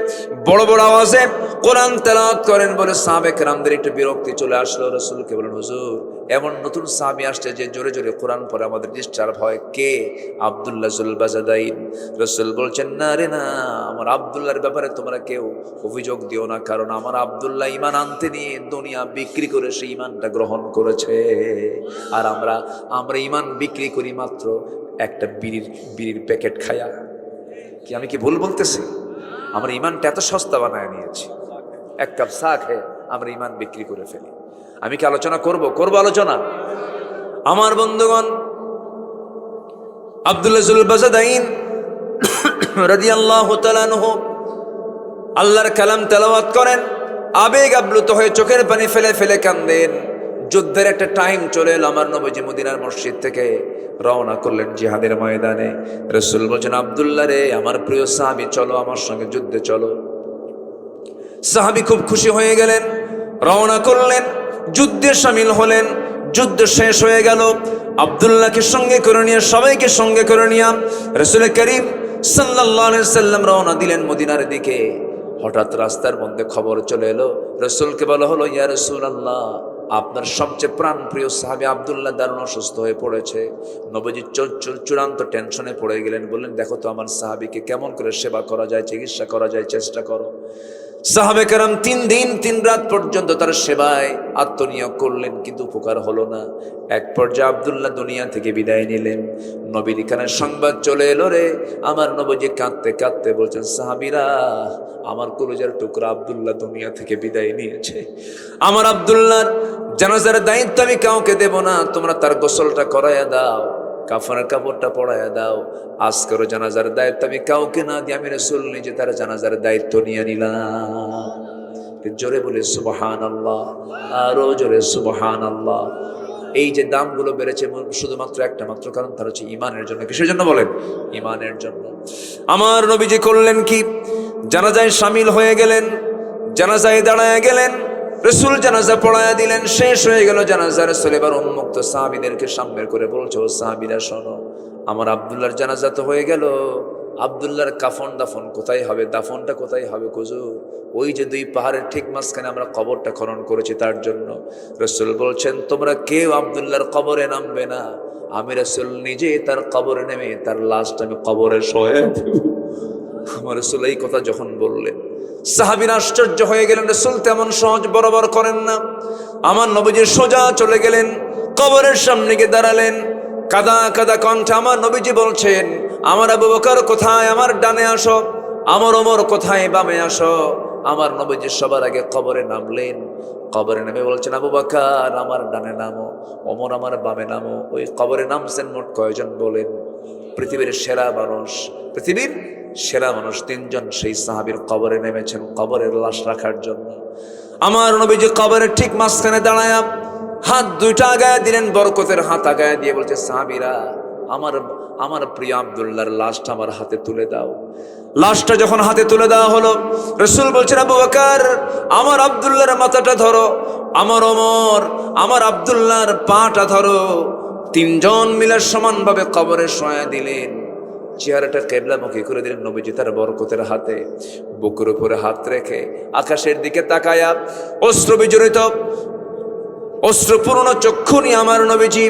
বড় বড় আওয়াজে কোরআন তেলাওয়াত করেন বলে সাহাবে কেরামদের একটু বিরক্তি চলে আসলো। রাসূলকে বলেন, হুজুর, এমন নতুন সাহাবী আসছে যে জোরে জোরে কোরআন পড়ে, আমাদের ডিস্টার্ব হয়। কে? আব্দুল্লাহ জুল বাজাদাইন। রাসূল বলছেন, না রে না, আমার আব্দুল্লাহর ব্যাপারে তোমরা কেউ অভিযোগ দিও না, কারণ আমার আব্দুল্লাহ ঈমান আনতে নিয়ে দুনিয়া বিক্রি করে সেই ঈমানটা গ্রহণ করেছে। আর আমরা ঈমান বিক্রি করি মাত্র একটা বিড়ির প্যাকেট খায়া। কি আমি কি ভুল বলতেছি? আমরা ঈমানটা এত সস্তা বানায় নিয়েছি, এক কাপ চা খেয়ে আমরা ঈমান বিক্রি করে ফেলি। আমি কি আলোচনা করব আলোচনা? আমার বন্ধুগণ, আব্দুল্লাহ জুল বাজাদাইন রাদিয়াল্লাহু তাআলা আনহু আল্লাহর কালাম তেলাওয়াত করেন, আবেগ আপ্লুত হয়ে চোখের পানি ফেলে ফেলে কান্দেন। যুদ্ধের একটা টাইম চলে এলো। আমার নবীজি মদিনার মসজিদ থেকে রওনা করলেন জিহাদের ময়দানে। রাসূল বলেন, আব্দুল্লাহ রে, আমার প্রিয় সাহাবী, চলো আমার সঙ্গে যুদ্ধে চলো। সাহাবী খুব খুশি হয়ে গেলেন, রওনা করলেন, যুদ্ধে শামিল হলেন। যুদ্ধ শেষ হয়ে গেল। আব্দুল্লাহকে সঙ্গে করে নিয়ে, সবাইকে সঙ্গে করে নিয়ে রাসূল করিম সাল্লাল্লাহু আলাইহি সাল্লাম রওনা দিলেন মদিনার দিকে। হঠাৎ রাস্তার মধ্যে খবর চলে এলো, রাসূলকে বলা হলো, ইয়া রাসূলুল্লাহ, আপনার সবচেয়ে প্রাণপ্রিয় সাহাবী আব্দুল্লাহ দারুণ অসুস্থ হয়ে পড়েছে। নবীজি চূড়ান্ত টেনশনে পড়ে গেলেন। বললেন, দেখো তো আমার সাহাবীকে কেমন করে সেবা করা যায়, চিকিৎসা করা যায়, চেষ্টা করো। সাহাবে কেরাম 3 দিন 3 রাত পর্যন্ত তার সেবায় আত্মনিয়োগ করলেন, কিন্তু উপকার হলো না। এক পর্যায়ে আব্দুল্লাহ দুনিয়া থেকে বিদায় নিলেন। নবীর এখানে সংবাদ চলে এলো রে। আমার নবীজি কাঁদতে কাঁদতে বলছেন, সাহাবীরা, আমার কলিজার টুকরা আব্দুল্লাহ দুনিয়া থেকে বিদায় নিয়েছে। আমার আব্দুল্লাহর জানাজার দায়িত্ব আমি কাউকে দেব না, তোমরা তার গোসলটা করাইয়া দাও, কাফনের কাপড়টা পরাইয়া দাও। আজকের জানাজার দায়িত্ব আমি কাউকে না দিয়ে আমি রাসূল নিজে তার জানাজার দায়িত্ব নিয়ে নিলাম। জোরে বলে সুবহানাল্লাহ, আরো জোরে সুবহানাল্লাহ। এই যে দামগুলো বেড়েছে শুধুমাত্র একটা মাত্র কারণ, তার হচ্ছে ঈমানের জন্য। কিসের জন্য বলেন? ঈমানের জন্য। আমার নবীজি করলেন কি? জানাজায় শামিল হয়ে গেলেন, জানাজায় দাঁড়ায় গেলেন, রাসূল জানাজা পড়ায়া দিলেন। শেষ হয়ে গেল জানাজা। রাসূল এবার উন্মুক্ত সাহাবীদেরকে সামনে করে বলছে, ও সাহাবীরা শোনো, আমার আব্দুল্লাহর জানাজা তো হয়ে গেল, আব্দুল্লাহর কাফন দাফন কোথায় হবে? দাফনটা কোথায় হবে হুজুর? ওই যে 2 পাহাড়ের ঠিক মাঝখানে আমরা কবরটা খনন করেছি তার জন্য। রাসূল বলছেন, তোমরা কেউ আব্দুল্লাহর কবরে নামবে না, আমি রাসূল নিজে তার কবরে নেমে তার লাশটা আমি কবরে শোয়ে দেব। আমার রাসূল এই কথা যখন বললেন, সাহাবীরা আশ্চর্য হয়ে গেলেন। রাসূল তেমন সহজ বরাবর করেন না। আমার নবীজি সোজা চলে গেলেন, কবরের সামনে গিয়ে দাঁড়ালেন। কাদা কাদা কণ্ঠে আমার নবীজি বলছেন, আমার আবু বকর কোথায়? আমার ডানে আসো। আমার ওমর কোথায়? বামে আসো। আমার নবীজি সবার আগে কবরে নামলেন। কবরে নেমে বলছেন, আবু বকর আমার ডানে নামো, ওমর আমার বামে নামো। ওই কবরে নামছেন মোট কয়জন বলেন? পৃথিবীর সেরা মানুষ, পৃথিবীর সেরা মানুষ তিনজন সেই সাহাবীর কবরে নেমেছেন কবরের লাশ রাখার জন্য। আমার নবীজি কবরের ঠিক মাঝখানে দাঁড়ায়া হাত দুইটা আগায় দিলেন, বরকতের হাত আগায় দিয়ে বলছে, সাহাবীরা আমার প্রিয় আব্দুল্লাহর লাশটা আমার হাতে তুলে দাও। লাশটা যখন হাতে তুলে দেওয়া হলো, রাসূল বলছেন, আবু বকর আমার আব্দুল্লাহর মাথাটা ধরো, আমার ওমর আমার আব্দুল্লাহর পাটা ধরো। তিনজন মিলে সমানভাবে কবরে শোয়া দিলেন। চেহারাটা কেবলামুখী করে দিলেন নবীজি তার বরকতের হাতে। বুকের উপরে হাত রেখে আকাশের দিকে তাকায়া অশ্রু বিজড়িত অশ্রুপূর্ণ চক্ষু নিয়ে আমার নবীজি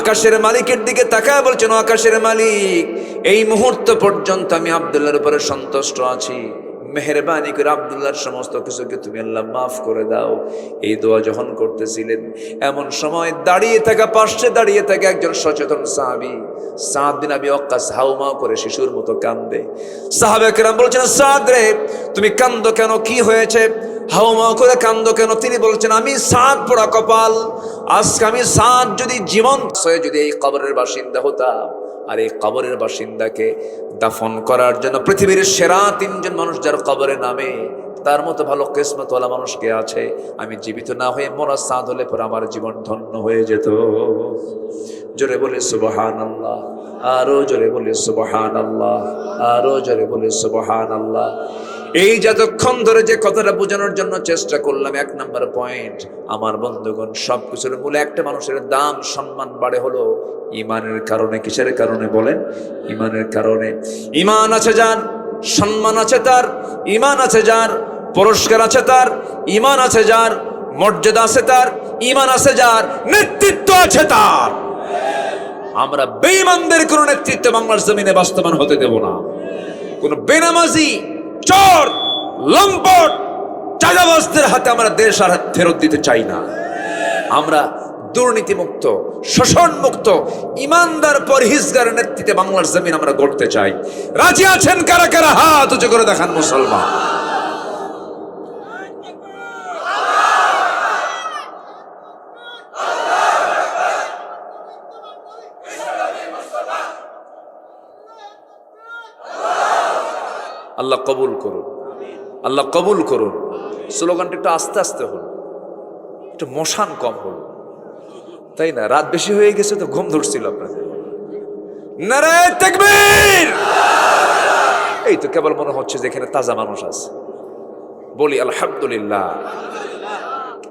আকাশের মালিকের দিকে তাকায় বলছেন, আকাশের মালিক, এই মুহূর্ত পর্যন্ত আমি আব্দুল্লাহর উপরে সন্তুষ্ট আছি, মেহেরবানি করে আব্দুল্লাহর সমস্ত কিছুকে তুমি আল্লাহ মাফ করে দাও। এই দোয়া যখন করতেছিলেন, এমন সময় দাঁড়িয়ে থাকা পাশে দাঁড়িয়ে থাকা একজন সচেতন সাহাবী সাদ বিন আবি ওয়াক্কাস হাউমাউ করে শিশুর মতো কান্দে। সাহাবায়ে কেরাম বলছেন, সাদ রে তুমি কান্দো কেন, কি হয়েছে? হাউমাউ করে কান্দো কেন? তিনি বলছেন, আমি সাদ পোড়া কপাল, আজকে আমি সাদ যদি জীবন্ত হয়ে যদি এই কবরের বাসিন্দা হতাম, আর এই কবরের বাসিন্দাকে দাফন করার জন্য পৃথিবীর সেরা তিনজন মানুষ যার কবরে নামে, তার মতো ভালো কিসমতওয়ালা মানুষ কে আছে? আমি জীবিত না হয়ে মরা সাদ হলে পরে আমার জীবন ধন্য হয়ে যেত। জোরে বলে সুবহানাল্লাহ, আরো জোরে বলে সুবহানাল্লাহ, আরো জোরে বলে সুবহানাল্লাহ। এই যতক্ষণ ধরে যে কথাটা বোঝানোর জন্য চেষ্টা করলাম, এক নাম্বার পয়েন্ট, আমার বন্ধুগণ, সবকিছুর মূলে একটা মানুষের দাম সম্মান বাড়ে হলো ইমানের কারণে। কিসের কারণে বলেন? ইমানের কারণে। ইমান আছে যার, সম্মান আছে তার, ইমান আছে যার, পুরস্কার আছে তার, ইমান আছে যার, মর্যাদা আছে তার, ইমান আছে যার, নেতৃত্ব আছে তার। আমরা বেঈমানদের কোনো নেতৃত্ব বাংলার জমিনে বাস্তবায়ন হতে দেব না। কোন বেনামাজি, চোর, লম্পট, চাঁদাবাজদের হাতে আমরা দেশ আর ফেরত দিতে চাই না। আমরা দুর্নীতিমুক্ত, শোষণমুক্ত, ইমানদার পরহেজগার নেতৃত্বে বাংলার জমিন আমরা গড়তে চাই। রাজি আছেন কারা কারা? হাত উঁচু করে দেখান মুসলমান। আল্লাহ কবুল করুন, আল্লাহ কবুল করুন। স্লোগানটা একটু আস্তে আস্তে হল, একটু মশান কম হল, তাই না? রাত বেশি হয়ে গেছে তো ঘুম ধরছিল আপনাদের। নারায়ে তাকবীর! এই তো কেবল মনে হচ্ছে যে এখানে তাজা মানুষ আছে। বলি আলহামদুলিল্লাহ,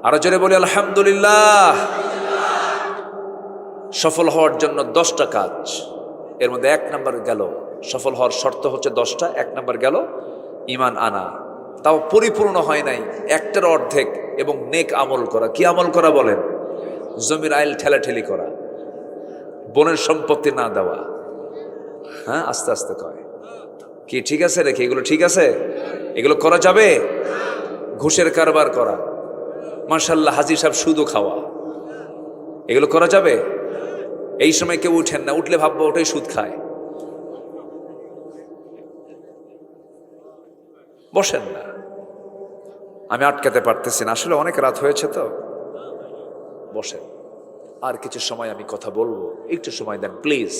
আরো জোরে বলি আলহামদুলিল্লাহ। সফল হওয়ার জন্য 10টা কাজ, এর মধ্যে 1 নাম্বার গেল, সফল হওয়ার শর্ত হচ্ছে 10টা। 1 নাম্বার গেল ঈমান আনা, তাও পরিপূর্ণ হয় নাই, একটার অর্ধেক, এবং নেক আমল করা। কি আমল করা বলেন? জমির আইল ঠেলাঠেলি করা, বনের সম্পত্তি না দেওয়া। হ্যাঁ, আস্তে আস্তে কয় কি ঠিক আছে রেখে, এগুলো ঠিক আছে? এগুলো করা যাবে? ঘুষের কারবার করা, মাশাআল্লাহ হাজী সাহেব সুদও খাওয়া, এগুলো করা যাবে? এই সময় কেউ উঠেন না, উঠলে ভাববো ওটাই সুদ খায়। বসেন না, আমি আটকাতে পারতেছি না, আসলে অনেক রাত হয়েছে তো। বসেন, আর কিছু সময় আমি কথা বলবো, একটু সময় দেন প্লিজ।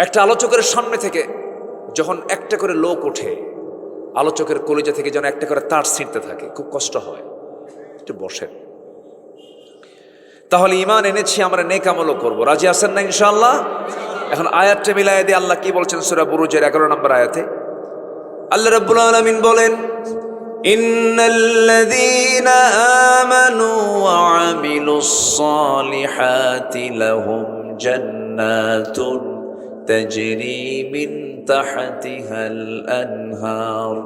একটা আলোচকের সামনে থেকে যখন একটা করে লোক ওঠে, আলোচকের কলিজা থেকে যেন একটা করে তার ছিঁড়তে থাকে, খুব কষ্ট হয়। একটু বসেন। তাহলে ঈমান এনেছি, আমরা নেক আমলও করবো। রাজি আছেন না ইনশাআল্লাহ? এখন আয়াতটা মিলায় দিয়ে আল্লাহ কি বলছেন সূরা বুরুজের 11 নম্বর আয়াতে? আল্লাহ রাব্বুল আলামিন বলেন, ইন্নাল্লাযীনা আমানু ওয়া আমিলুস সালিহাতি লাহুম জান্নাতুন তাজরি মিন তাহতিহাল আনহার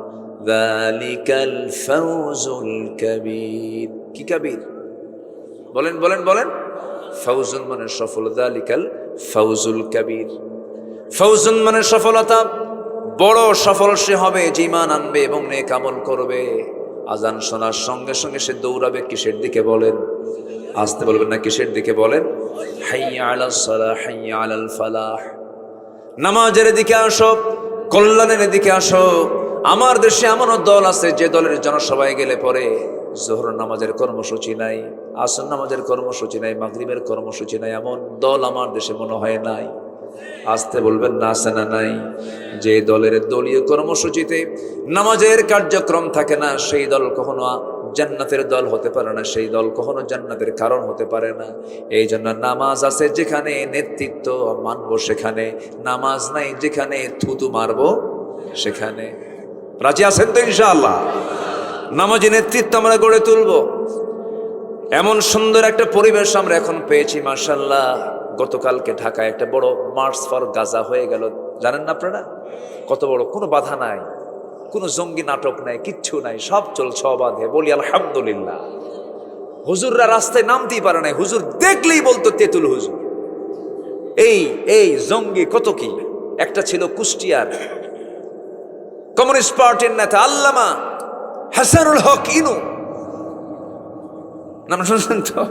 যালিকাল ফাওজুল কাবীর। কি কাবীর? বলেন বলেন বলেন। ফাউজুন মানে সফল, যালিকাল ফাউজুল কাবীর। ফাউজুন মানে সফলতা, বড় সফল সে হবে যে ঈমান আনবে এবং নেক আমল করবে। আজান শোনার সঙ্গে সঙ্গে সে দৌড়াবে কিসের দিকে বলেন? আসতে বলবেন না, কিসের দিকে বলেন? হাইয়া আলাস সালাহ, হাইয়া আলাল ফালাহ। নামাজের দিকে আসো, কল্যাণের দিকে আসো। আমার দেশে এমনও দল আছে যে দলের জনসভায় গেলে পরে জোহর নামাজের কর্মসূচি নাই, আসর নামাজের কর্মসূচি নাই, মাগরিবের কর্মসূচি নাই, এমন দল আমার দেশে মনে হয় নাই। আসতে বলবেন না আছে না নাই? যে দলের দলীয় কর্মসূচিতে নামাজের কার্যক্রম থাকে না, সেই দল কখনো জান্নাতের দল হতে পারে না, সেই দল কখনো জান্নাতের কারণ হতে পারে না। এই জন্য নামাজ আছে যেখানে নেতৃত্ব মানবো সেখানে, নামাজ নাই যেখানে থুতু মারবো সেখানে। রাজি আছেন তো ইনশাআল্লাহ? নামাজি নেতৃত্ব আমরা গড়ে তুলবো। এমন সুন্দর একটা পরিবেশ আমরা এখন পেয়েছি মাশাআল্লাহ। গতকালকে ঢাকায় একটা বড় মার্চ ফর গাজা হয়ে গেল, জানেন না আপনারা? কত বড়, কোনো বাধা নাই, কোনো জঙ্গি নাটক নাই, কিচ্ছু নাই, সব চলছে অবাধে। বলি আলহামদুলিল্লাহ। হুজুররা রাস্তায় নামতেই পারে নাই, হুজুর দেখলেই বলতো তেতুল হুজুর। এই জঙ্গি কত কি। একটা ছিল কুষ্টিয়ার কমিউনিস্ট পার্টির নেতা আল্লামা হাসানুল হক ইনু, নাম শুনছেন তো?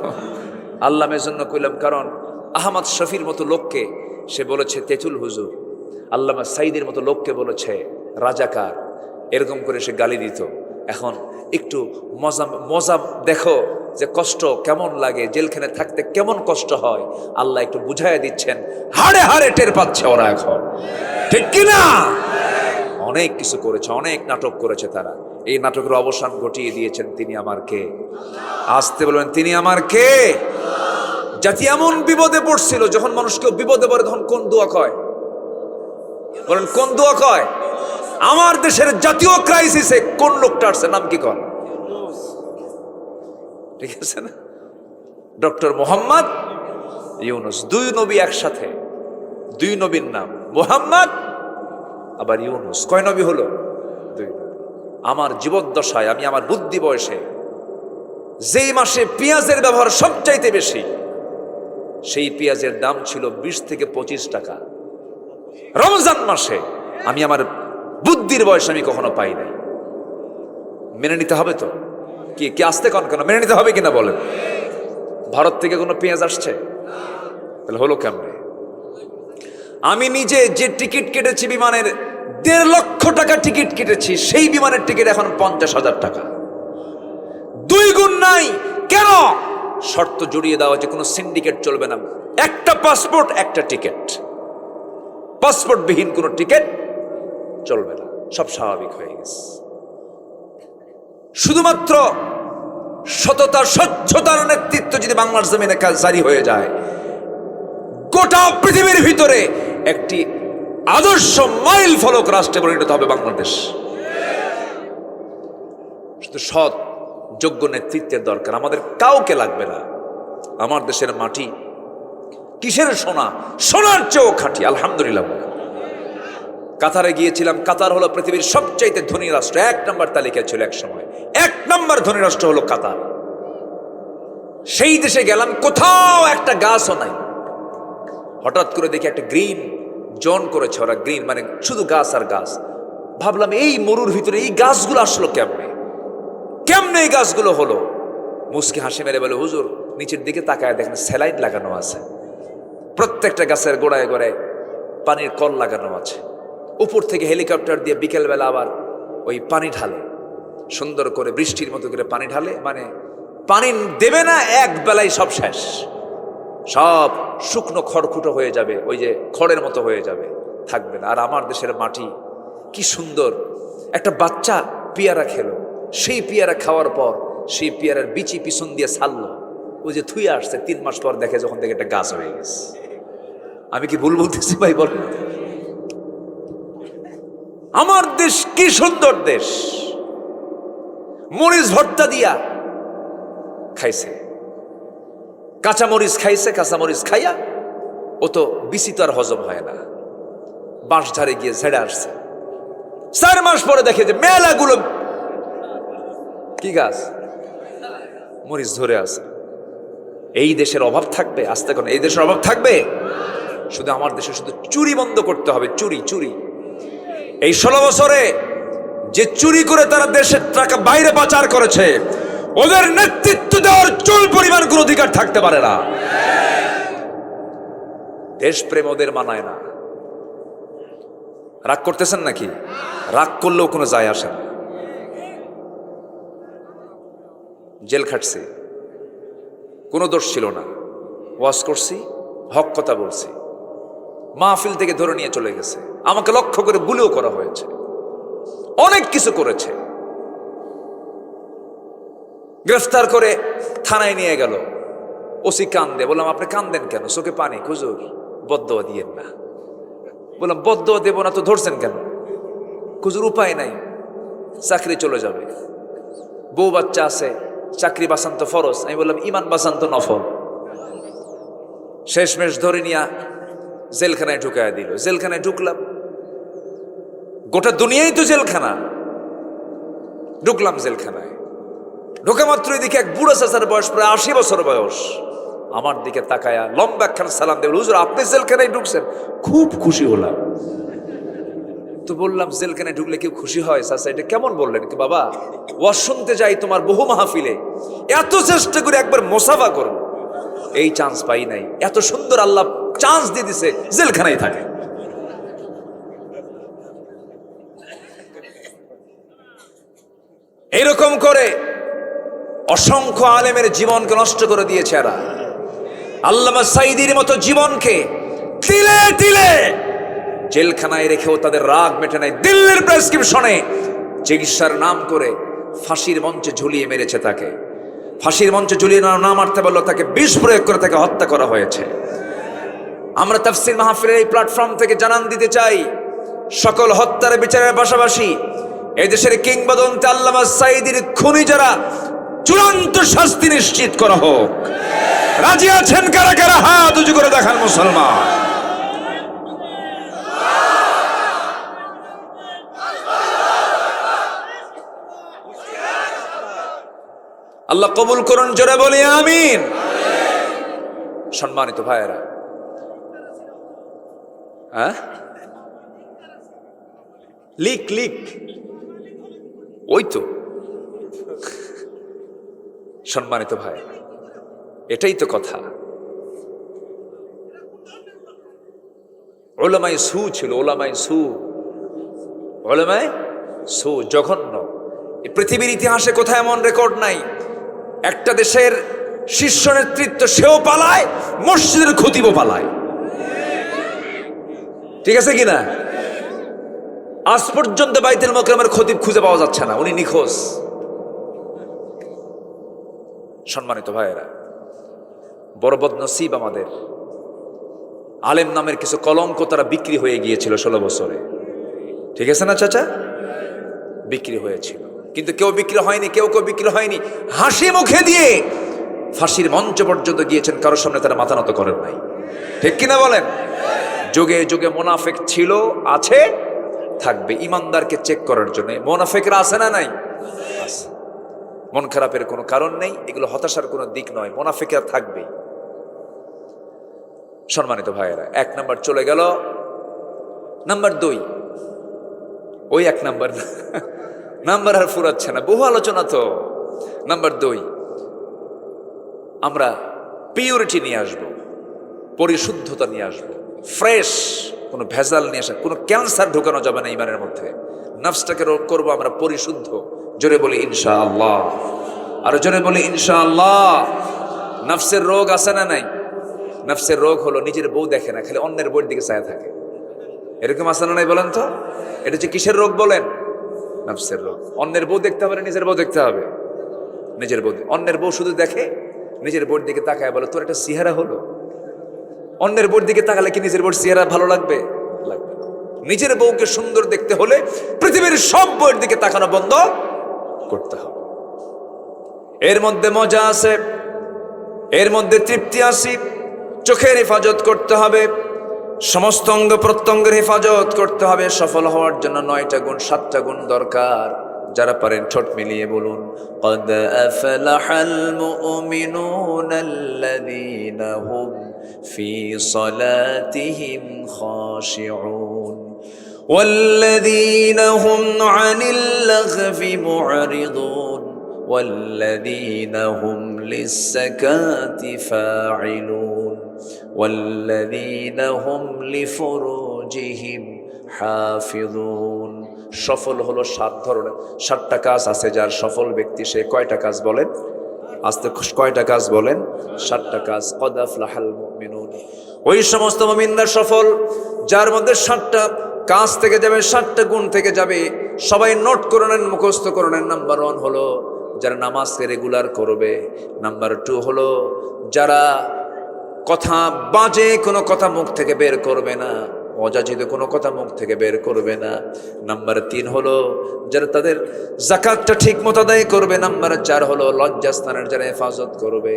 আল্লামের জন্য কইলাম, কারণ আহমদ শফির মতো লোককে সে বলেছে তেতুল হুজুর, আল্লামা সাইদের মতো লোককে বলেছে রাজাকার, এরকম করে সে গালি দিত। এখন একটু মজা দেখো যে কষ্ট কেমন লাগে, জেলখানে থাকতে কেমন কষ্ট হয়, আল্লাহ একটু বুঝাইয়া দিচ্ছেন। হাড়ে হাড়ে টের পাচ্ছে ওরা এখন, ঠিক কিনা? অনেক কিছু করেছে, অনেক নাটক করেছে তারা। এই নাটকের অবসান ঘটিয়ে দিয়েছেন তিনি আমার কে। আসতে বলবেন তিনি আমার কে। জাতি এমন বিপদে পড়ছিল, যখন মানুষ কেউ বিপদে পড়ে তখন কোন দোয়া কয়? বলেন কোন দোয়া কয়? আমার দেশের জাতীয় ক্রাইসিসে কোন লোকটা আসছে, নাম কি কন? ঠিক আছে না? ডক্টর মোহাম্মদ ইউনুস। দুই নবী একসাথে, দুই নবীর নাম মোহাম্মদ আবার ইউনুস। কয় নবী হলো? দুই নবী। আমার জীবদ্দশায়, আমি আমার বুদ্ধি বয়সে যেই মাসে পেঁয়াজের ব্যবহার সবচাইতে বেশি, সেই পেঁয়াজের দাম ছিল 20 থেকে 25 টাকা। রমজান মাসে আমি আমার বুদ্ধির বয়স আমি কখনো পাই নাই। মেনে নিতে হবে তো? কি আসতে কন কেন? মেনে নিতে হবে কিনা বলেন? ভারত থেকে কোনো পেঁয়াজ আসছে? তাহলে হলো কেমনে? আমি নিজে যে টিকিট কেটেছি বিমানের, 1.5 লক্ষ টাকা টিকিট কেটেছি, সেই বিমানের টিকিট এখন 50,000 টাকা, 2 গুণ নাই। কেন? শর্ত জড়িয়ে দেওয়া যে কোনো সিন্ডিকেট চলবে না, একটা পাসপোর্ট একটা টিকিট, পাসপোর্ট বিহীন কোনো টিকিট চলবে না। সব স্বাভাবিক হয়ে গেছে। শুধুমাত্র সততা স্বচ্ছতার নেতৃত্ব যদি বাংলার জমিনে জারি হয়ে যায়, গোটা পৃথিবীর ভিতরে একটি আদর্শ মাইল ফলক রাষ্ট্রে পরিণত হবে বাংলাদেশ। শুধু সৎ যোগ্য নেতৃত্বের দরকার, আমাদের কাউকে লাগবে না। আমার দেশের মাটি কিসের সোনা? সোনার চেয়েও খাঁটি, আলহামদুলিল্লাহ। কাতারে গিয়েছিলাম। কাতার হলো পৃথিবীর সবচাইতে ধনী রাষ্ট্র, 1 নম্বর তালিকায় ছিল এক সময়। 1 নম্বর ধনী রাষ্ট্র হলো কাতার। সেই দেশে গেলাম, কোথাও একটা গাছও নাই। হঠাৎ করে দেখি একটা গ্রিন জোন করেছে ওরা, গ্রিন মানে শুধু গাছ আর গাছ। ভাবলাম এই মরুর ভিতরে এই গাছগুলো আসলো কেমনে, কেমনে এই গাছগুলো হলো? মুসকি হাসি মেরে বলে, হুজুর নিচের দিকে তাকায় দেখেন স্যালাইন লাগানো আছে, প্রত্যেকটা গাছের গোড়ায় গোড়ায় পানির কল লাগানো আছে। উপর থেকে হেলিকপ্টার দিয়ে বিকেলবেলা আবার ওই পানি ঢালে, সুন্দর করে বৃষ্টির মতো করে পানি ঢালে, মানে পানি দেবে না এক বেলায় সব শেষ, সব শুকনো খড়কুটো হয়ে যাবে, ওই যে খড়ের মতো হয়ে যাবে, থাকবে না। আর আমার দেশের মাটি কি সুন্দর। একটা বাচ্চা পেয়ারা খেলো, সেই পেয়ারা খাওয়ার পর সেই পেয়ারার বিচি পিছন দিয়ে ছাড়লো, ওই যে থুয়ে আসছে, 3 মাস পর দেখে যখন দেখে একটা গাছ হয়ে গেছে। আমি কি ভুল বলতেছি ভাই বলেন? আমার দেশ কি সুন্দর দেশ। মরিচ ভর্তা দিয়া খাইছে, কাঁচা মরিচ খাইছে, কাঁচা মরিচ খাইয়া ও তো বিচি তো আর হজম হয় না, বাঁশ ঝাড়ে গিয়ে ঝেড়ে আসছে। 4 মাস পরে দেখে যে মেলাগুলো কি গাছ, মরিচ ধরে আছে। এই দেশের অভাব থাকবে? আস্তে কোন এই দেশের অভাব থাকবে? শুধু আমার দেশে শুধু চুরি বন্ধ করতে হবে, চুরি চুরি। এই 16 বছরে যে চুরি করে তারা দেশের টাকা বাইরে পাচার করেছে, ওদের নেতৃত্ব দেওয়ার চুল পরিমাণ কোন অধিকার থাকতে পারে না। দেশপ্রেম ওদের মানায় না। রাগ করতেছেন নাকি? রাগ করলেও কোনো যায় আসে না। জেল খাটছি, কোনো দোষ ছিল না, ওয়াজ করছি, হক কথা বলছি, মাহফিল থেকে ধরে নিয়ে চলে গেছে, আমাকে লক্ষ্য করে গুলিও করা হয়েছে, অনেক কিছু করেছে। গ্রেফতার করে থানায় নিয়ে গেল। ওসি কান্দে। বললাম আপনি কান্দেন কেন? চোখে পানি। হুজুর বদদোয়া দিয়েন না। বললাম বদদোয়া দেব না তো ধরছেন কেন? হুজুর উপায় নাই, চাকরি চলে যাবে, বউ বাচ্চা আছে, চাকরি বাঁচান তো ফরজ। আমি বললাম ইমান বাঁচান তো নফল। শেষমেশ ধরে নিয়ে জেলখানায় ঢুকায় দিল। জেলখানায় ঢুকলাম, গোটা দুনিয়াই তো জেলখানা। ঢুকলাম জেলখানায়, ঢোকা মাত্রই দেখি এক বুড়া চাচার বয়স প্রায় 80 বছর বয়স, আমার দিকে তাকায়া লম্বা একখান সালাম দেব। হুজুর আপনি জেলখানায় ঢুকছেন? খুব খুশি হলাম। তো বললাম জেলখানায় ঢুকলে কেউ খুশি হয়? চাচা এটা কেমন বললেন? কি বাবা, ওয়াজ শুনতে যাই তোমার বহু মাহফিলে, এত চেষ্টা করে একবার মোসাফা করব, এই চান্স পাই নাই। এত সুন্দর আল্লাহ চান্স দিয়ে দিছে, জেলখানায় থাকে। এরকম করে অসংখ্য আলেমের জীবনকে নষ্ট করে দিয়েছে এরা। আল্লামা সাঈদীর মতো জীবনকে তিলে তিলে জেলখানায় রেখেও তাদের রাগ মেটে নাই। দিল্লির প্রেসক্রিপশনে চিকিৎসার নাম করে ফাঁসির মঞ্চে ঝুলিয়ে মেরেছে তাকে। ফাঁসির মঞ্চে ঝুলিয়ে না মারতে বললো, তাকে বিষ প্রয়োগ করে তাকে হত্যা করা হয়েছে। আমরা তাফসীর মাহফিলের এই প্ল্যাটফর্ম থেকে জানান দিতে চাই, সকল হত্যার বিচারের পাশাপাশি এদেশের কিংবদন্তি আল্লামা সাঈদীর খুনি যারা, চূড়ান্ত শাস্তি নিশ্চিত করা হোক। রাজি আছেন কারা কারা? হাত উঁচু করে দেখান মুসলমান। আল্লাহ কবুল করুন, জোরে বলি আমিন। সম্মানিত ভাইয়েরা, লিক লিক ওই তো। সম্মানিত ভাই, এটাই তো কথা। ওলামায়ে সু ছিল, ওলামায়ে সু, ওলামায়ে সু জঘন্য। পৃথিবীর ইতিহাসে কোথায় এমন রেকর্ড নাই। একটা দেশের শীর্ষ নেতৃত্ব সেও পালায়, মসজিদের খতিবও পালায়। ঠিক আছে কিনা? আজ পর্যন্ত বাইতুল মুকাররমের খতিব খুঁজে পাওয়া যাচ্ছে না, উনি নিখোঁজ। সম্মানিত ভাইয়েরা, বড় বদনসিব আমাদের, আলেম নামের কিছু কলঙ্ক তারা বিক্রি হয়ে গিয়েছিল 16 বছরে। ঠিক আছে না চাচা? বিক্রি হয়েছিল, কিন্তু কেউ বিক্রি হয়নি, কেউ বিক্রি হয়নি। হাসি মুখে দিয়ে ফাঁসির মঞ্চ পর্যন্ত গিয়েছেন, কারোর সামনে তারা মাথা নত করেন নাই। ঠিক কিনা বলেন? যুগে যুগে মুনাফিক ছিল, আছে, থাকবে। ইমানদারকে চেক করার জন্য মুনাফিকরা আছে না নাই? আছে। মন খারাপের কোনো কারণ নেই, এগুলো হতাশার কোনো দিক নয়, মুনাফিকরা থাকবে। সম্মানিত ভাইয়েরা, 1 নাম্বার চলে গেল। নাম্বার 2, ওই 1 নাম্বার নাম্বার আর ফুরাচ্ছে না, বহু আলোচনা তো। নাম্বার 2, আমরা পিউরিটি নিয়ে আসবো, পরিশুদ্ধতা নিয়ে আসবো, ফ্রেশ, কোনো ভেজাল নিয়ে আসা, কোনো ক্যান্সার ঢোকানো যাবে না ইমানের মধ্যে। নফসটাকে করবো আমরা পরিশুদ্ধ। জোরে বলি ইনশাআল্লাহ, আর জোরে বলি ইনশাআল্লাহ। নফসের রোগ আছে না নাই? নফসের রোগ হলো নিজের বউ দেখে না, খালি অন্যের বউয়ের দিকে চায় থাকে। এরকম আছে না নাই বলেন তো? এটা হচ্ছে কিসের রোগ বলেন? নফসের রোগ। অন্যের বউ দেখতে হবে না নিজের বউ দেখতে হবে? নিজের বউ। অন্যের বউ শুধু দেখে, নিজের বউর দিকে তাকায় বলে তোর একটা চেহারা হলো। অন্যের বউর দিকে তাকালে কি নিজের বউর চেহারা ভালো লাগবে? লাগবে না। নিজের বউকে সুন্দর দেখতে হলে পৃথিবীর সব বউয়ের দিকে তাকানো বন্ধ করতে হবে। এর মধ্যে মজা আছে, এর মধ্যে তৃপ্তি আছে। চোখের হেফাজত করতে হবে, সমস্ত অঙ্গ প্রত্যঙ্গের হেফাজত করতে হবে। সফল হওয়ার জন্য 9টা গুণ, 7টা গুণ দরকার। যারা পারেন ঠোঁট মিলিয়ে বলুন, قد أفلح المؤمنون الذين هم في صلاتهم خاشعون والذين هم عن اللغو معرضون والذين هم للزكاة فاعلون والذين هم لفروجهم حافظون। সফল হলো 7 ধরনের, 7টা কাজ আছে। যার সফল ব্যক্তি সে কয়টা কাজ বলেন? আস্তে কয়টা কাজ বলেন? 7টা কাজ। قد أفلح المؤمنون ওই সমস্ত মুমিনরা সফল যার মধ্যে 60টা কাজ থেকে যাবে, 60টা গুণ থেকে যাবে। সবাই নোট করে নেন, মুখস্থ করে নেন। নাম্বার 1 হলো যারা নামাজকে রেগুলার করবে। নাম্বার 2 হলো যারা কথা বাজে কোনো কথা মুখ থেকে বের করবে না, অযাচিত কোনো কথা মুখ থেকে বের করবে না। নাম্বার 3 হলো যারা তাদের যাকাতটা ঠিক মতো আদায় করবে। নাম্বার 4 হলো লজ্জাস্থানের যারা হেফাজত করবে।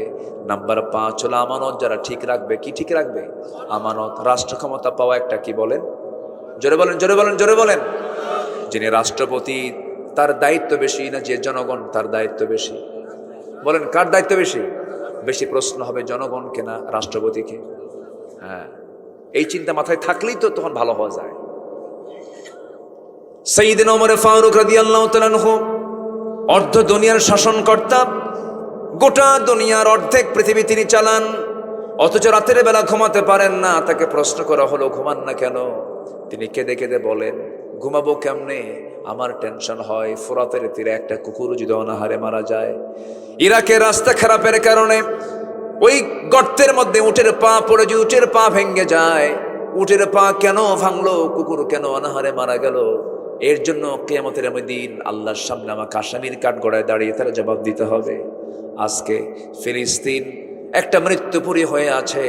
নাম্বার 5 হলো আমানত যারা ঠিক রাখবে। কি ঠিক রাখবে? আমানত। রাষ্ট্র ক্ষমতা পাওয়া একটা কি বলেন? জোরে বলেন, জোরে বলেন, জোরে বলেন। যিনি রাষ্ট্রপতি তার দায়িত্ব বেশি না যে জনগণ তার দায়িত্ব বেশি? বলেন কার দায়িত্ব বেশি? বেশি প্রশ্ন হবে জনগণকে না রাষ্ট্রপতিকে? হ্যাঁ, এই চিন্তা মাথায় থাকলেই তো তখন ভালো হওয়া যায়। সাইয়েদনা ওমর ফারুক রাদিয়াল্লাহু তাআলা আনহু অর্ধ দুনিয়ার শাসনকর্তা, গোটা দুনিয়ার অর্ধেক পৃথিবী তিনি চালান, অথচ রাতের বেলা ঘুমাতে পারেন না। তাকে প্রশ্ন করা হলো ঘুমান না কেন? তিনি কেঁদে কেঁদে বলেন, ঘুমাবো কেমনে, আমার টেনশন হয় ফোরাতের তীরে একটা কুকুর যদি অনাহারে মারা যায়, ইরাকের রাস্তা খারাপের কারণে ওই গর্তের মধ্যে উটের পা পড়ে যদি উটের পা ভেঙে যায়, উটের পা কেন ভাঙলো, কুকুর কেন অনাহারে মারা গেল, এর জন্য কিয়ামতের দিন আল্লাহর সামনে আমাকে আসামির কাঠগড়ায় দাঁড়িয়ে তারা জবাব দিতে হবে। আজকে ফিলিস্তিন একটা মৃত্যুপুরী হয়ে আছে,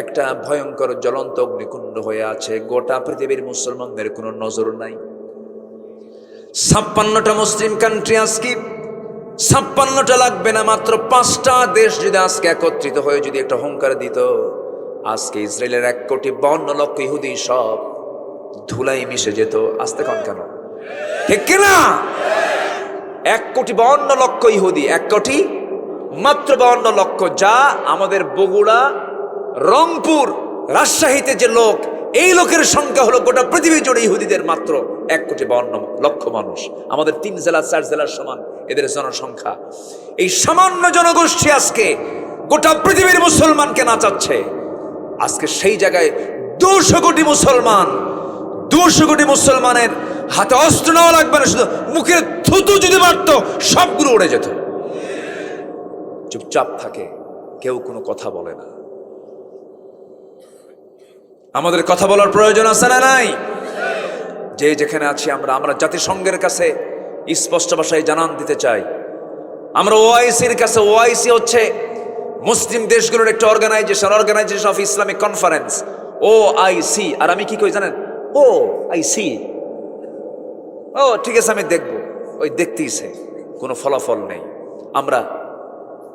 একটা ভয়ঙ্কর জ্বলন্ত অগ্নিকুণ্ড হয়ে আছে। গোটা পৃথিবীর মুসলমানদের কোনো নজর নাই। 56টা মুসলিম কান্ট্রি, আজকে 56টা লাগবে না, মাত্র 5টা দেশ যদি আজকে একত্রিত হয়ে যদি একটা হুঙ্কার দিত, আজকে ইসরায়েলের 1,52,00,000 ইহুদি সব ধুলাই মিশে যেত। আসতে কন কেন? ঠিক কিনা? 1,52,00,000 ইহুদি, 1 কোটি মাত্র 52,00,000, যা আমাদের বগুড়া, রংপুর, রাজশাহীতে যে লোক, এই লোকের সংখ্যা হলো গোটা পৃথিবী জুড়ে ইহুদিদের মাত্র 1,52,00,000 মানুষ। আমাদের 3 জেলা 4 জেলার সমান এদের জনসংখ্যা। এই সামান্য জনগোষ্ঠী আজকে গোটা পৃথিবীর মুসলমানকে নাচাচ্ছে। আজকে সেই জায়গায় 200 কোটি মুসলমান, 200 কোটি মুসলমানের হাতে অস্ত্র নেওয়া লাগবে না, শুধু মুখের থুতু যদি মারতো সবগুলো উড়ে যেত। চুপচাপ থাকে, কেউ কোনো কথা বলে না। আমাদের কথা বলার প্রয়োজন আছে না নাই? যে যেখানে আছি আমরা জাতিসংঘের কাছে স্পষ্ট ভাষায় জানান দিতে চাই, আমরা ওআইসির কাছে, ওআইসি হচ্ছে মুসলিম দেশগুলোর একটা organisation of Islamic conference, OIC. আর আমি কি কই জানেন? ওআইসি। ও ঠিক আছে, আমি দেখবো। ওই দেখতেইছে, কোনো ফলাফল নেই। আমরা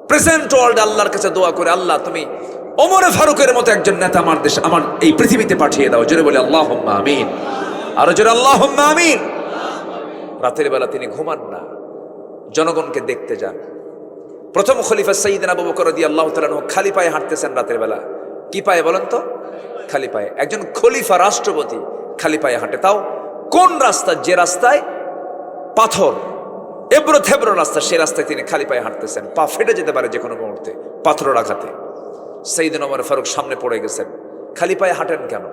প্রেজেন্ট ওয়ার্ল্ড আল্লাহর কাছে দোয়া করে, আল্লাহ তুমি ওমর ফারুকের মতো একজন নেতা আমার দেশ, আমার এই পৃথিবীতে পাঠিয়ে দাও। জোরে বলে আল্লাহুম্মা আমিন। আরো জোরে আল্লাহুম্মা আমিন। রাতের বেলা তিনি ঘুমান না, জনগণকে দেখতে যান। প্রথম খলিফা সাইয়েদনা আবু বকর রাদিয়াল্লাহু তাআলা আনহু খালি পায়ে হাঁটতেছেন রাতের বেলা। কি পায়ে বলেন তো? খালি পায়ে। একজন খলিফা, রাষ্ট্রপতি খালি পায়ে হাঁটে, তাও কোন রাস্তা? যে রাস্তায় পাথর, এবড়ো থেবড়ো রাস্তা, সে রাস্তায় তিনি খালি পায়ে হাঁটতেছেন। পা ফেটে যেতে পারে যে কোনো মুহূর্তে পাথরের আঘাতে। সাইয়েদনা ওমর ফারুক সামনে পড়ে গেছেন। খালি পায়ে হাঁটেন কেন?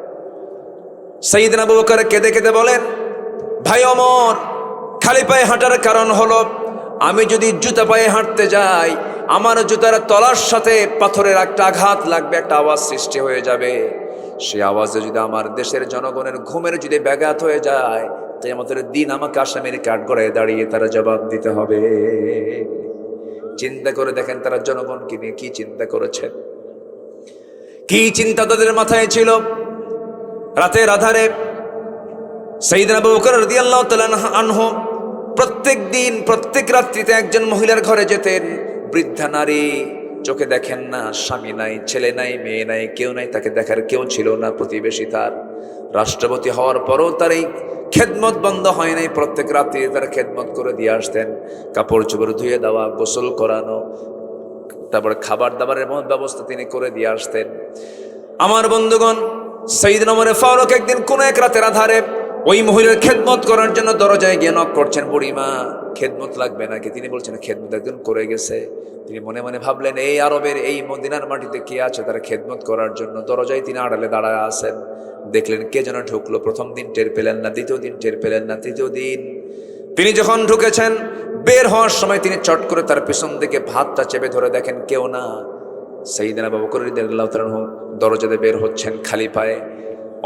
সাইয়েদনা আবু বকর কেঁদে কেঁদে বলেন, ভাই ওমর, খালি পায়ে হাঁটার কারণ হলো আমি যদি জুতা পায়ে হাঁটতে যাই, আমার জুতার তলার সাথে পাথরের একটা আঘাত লাগবে, একটা আওয়াজ সৃষ্টি হয়ে যাবে। সেই আওয়াজে যদি আমার দেশের জনগণের ঘুমের যদি ব্যাঘাত হয়ে যায়, কিয়ামতের দিন আমাকে আসামির কাঠগড়ায় দাঁড়িয়ে তারা জবাব দিতে হবে। চিন্তা করে দেখেন তারা জনগণকে নিয়ে কি চিন্তা করেছেন, কি চিন্তা তাদের মাথায় ছিল। রাতের আধারে সাইয়েদনা আবু বকর রাদিয়াল্লাহু তাআলা আনহু প্রত্যেক দিন, প্রত্যেক রাত্রিতে একজন মহিলার ঘরে যেতেন। বৃদ্ধা নারী, চোখে দেখেন না, স্বামী নাই, ছেলে নাই, মেয়ে নাই, কেউ নাই, তাকে দেখার কেউ ছিল না, প্রতিবেশী তার। রাষ্ট্রপতি হওয়ার পরও তার এই খেদমত বন্ধ হয় নাই। প্রত্যেক রাত্রি তার খেদমত করে দিয়ে আসতেন। কাপড় চোপড় ধুয়ে দেওয়া, গোসল করানো, তারপরে খাবার দাবারের ব্যবস্থা তিনি করে দিয়ে আসতেন। আমার বন্ধুগণ, সাইয়েদনা ওমর ফারুক একদিন কোন এক রাতের আধারে ওই মহিলার খেদমত করার জন্য দরজায় গিয়ে নক করছেন। বুড়িমা, খেদমত লাগবে নাকি? তিনি বলছেন খেদমত একজন করে গেছে। তিনি মনে মনে ভাবলেন, এই আরবের, এই মদিনার মাটিতে কে আছে তারা খেদমত করার জন্য? দরজায় তিনি আড়ালে দাঁড়ায় আছেন। দেখলেন কে যেন ঢুকলো। প্রথম দিন টের পেলেন না, দ্বিতীয় দিন টের পেলেন না, তৃতীয় দিন তিনি যখন ঢুকেছেন, বের হওয়ার সময় তিনি চট করে তার পিছন দিকে ভাতটা চেপে ধরে দেখেন কেউ না। সাইয়েদনা আবু বকর রাদিয়াল্লাহু তাআলা আনহু দরজাতে বের হচ্ছেন খালি পায়ে।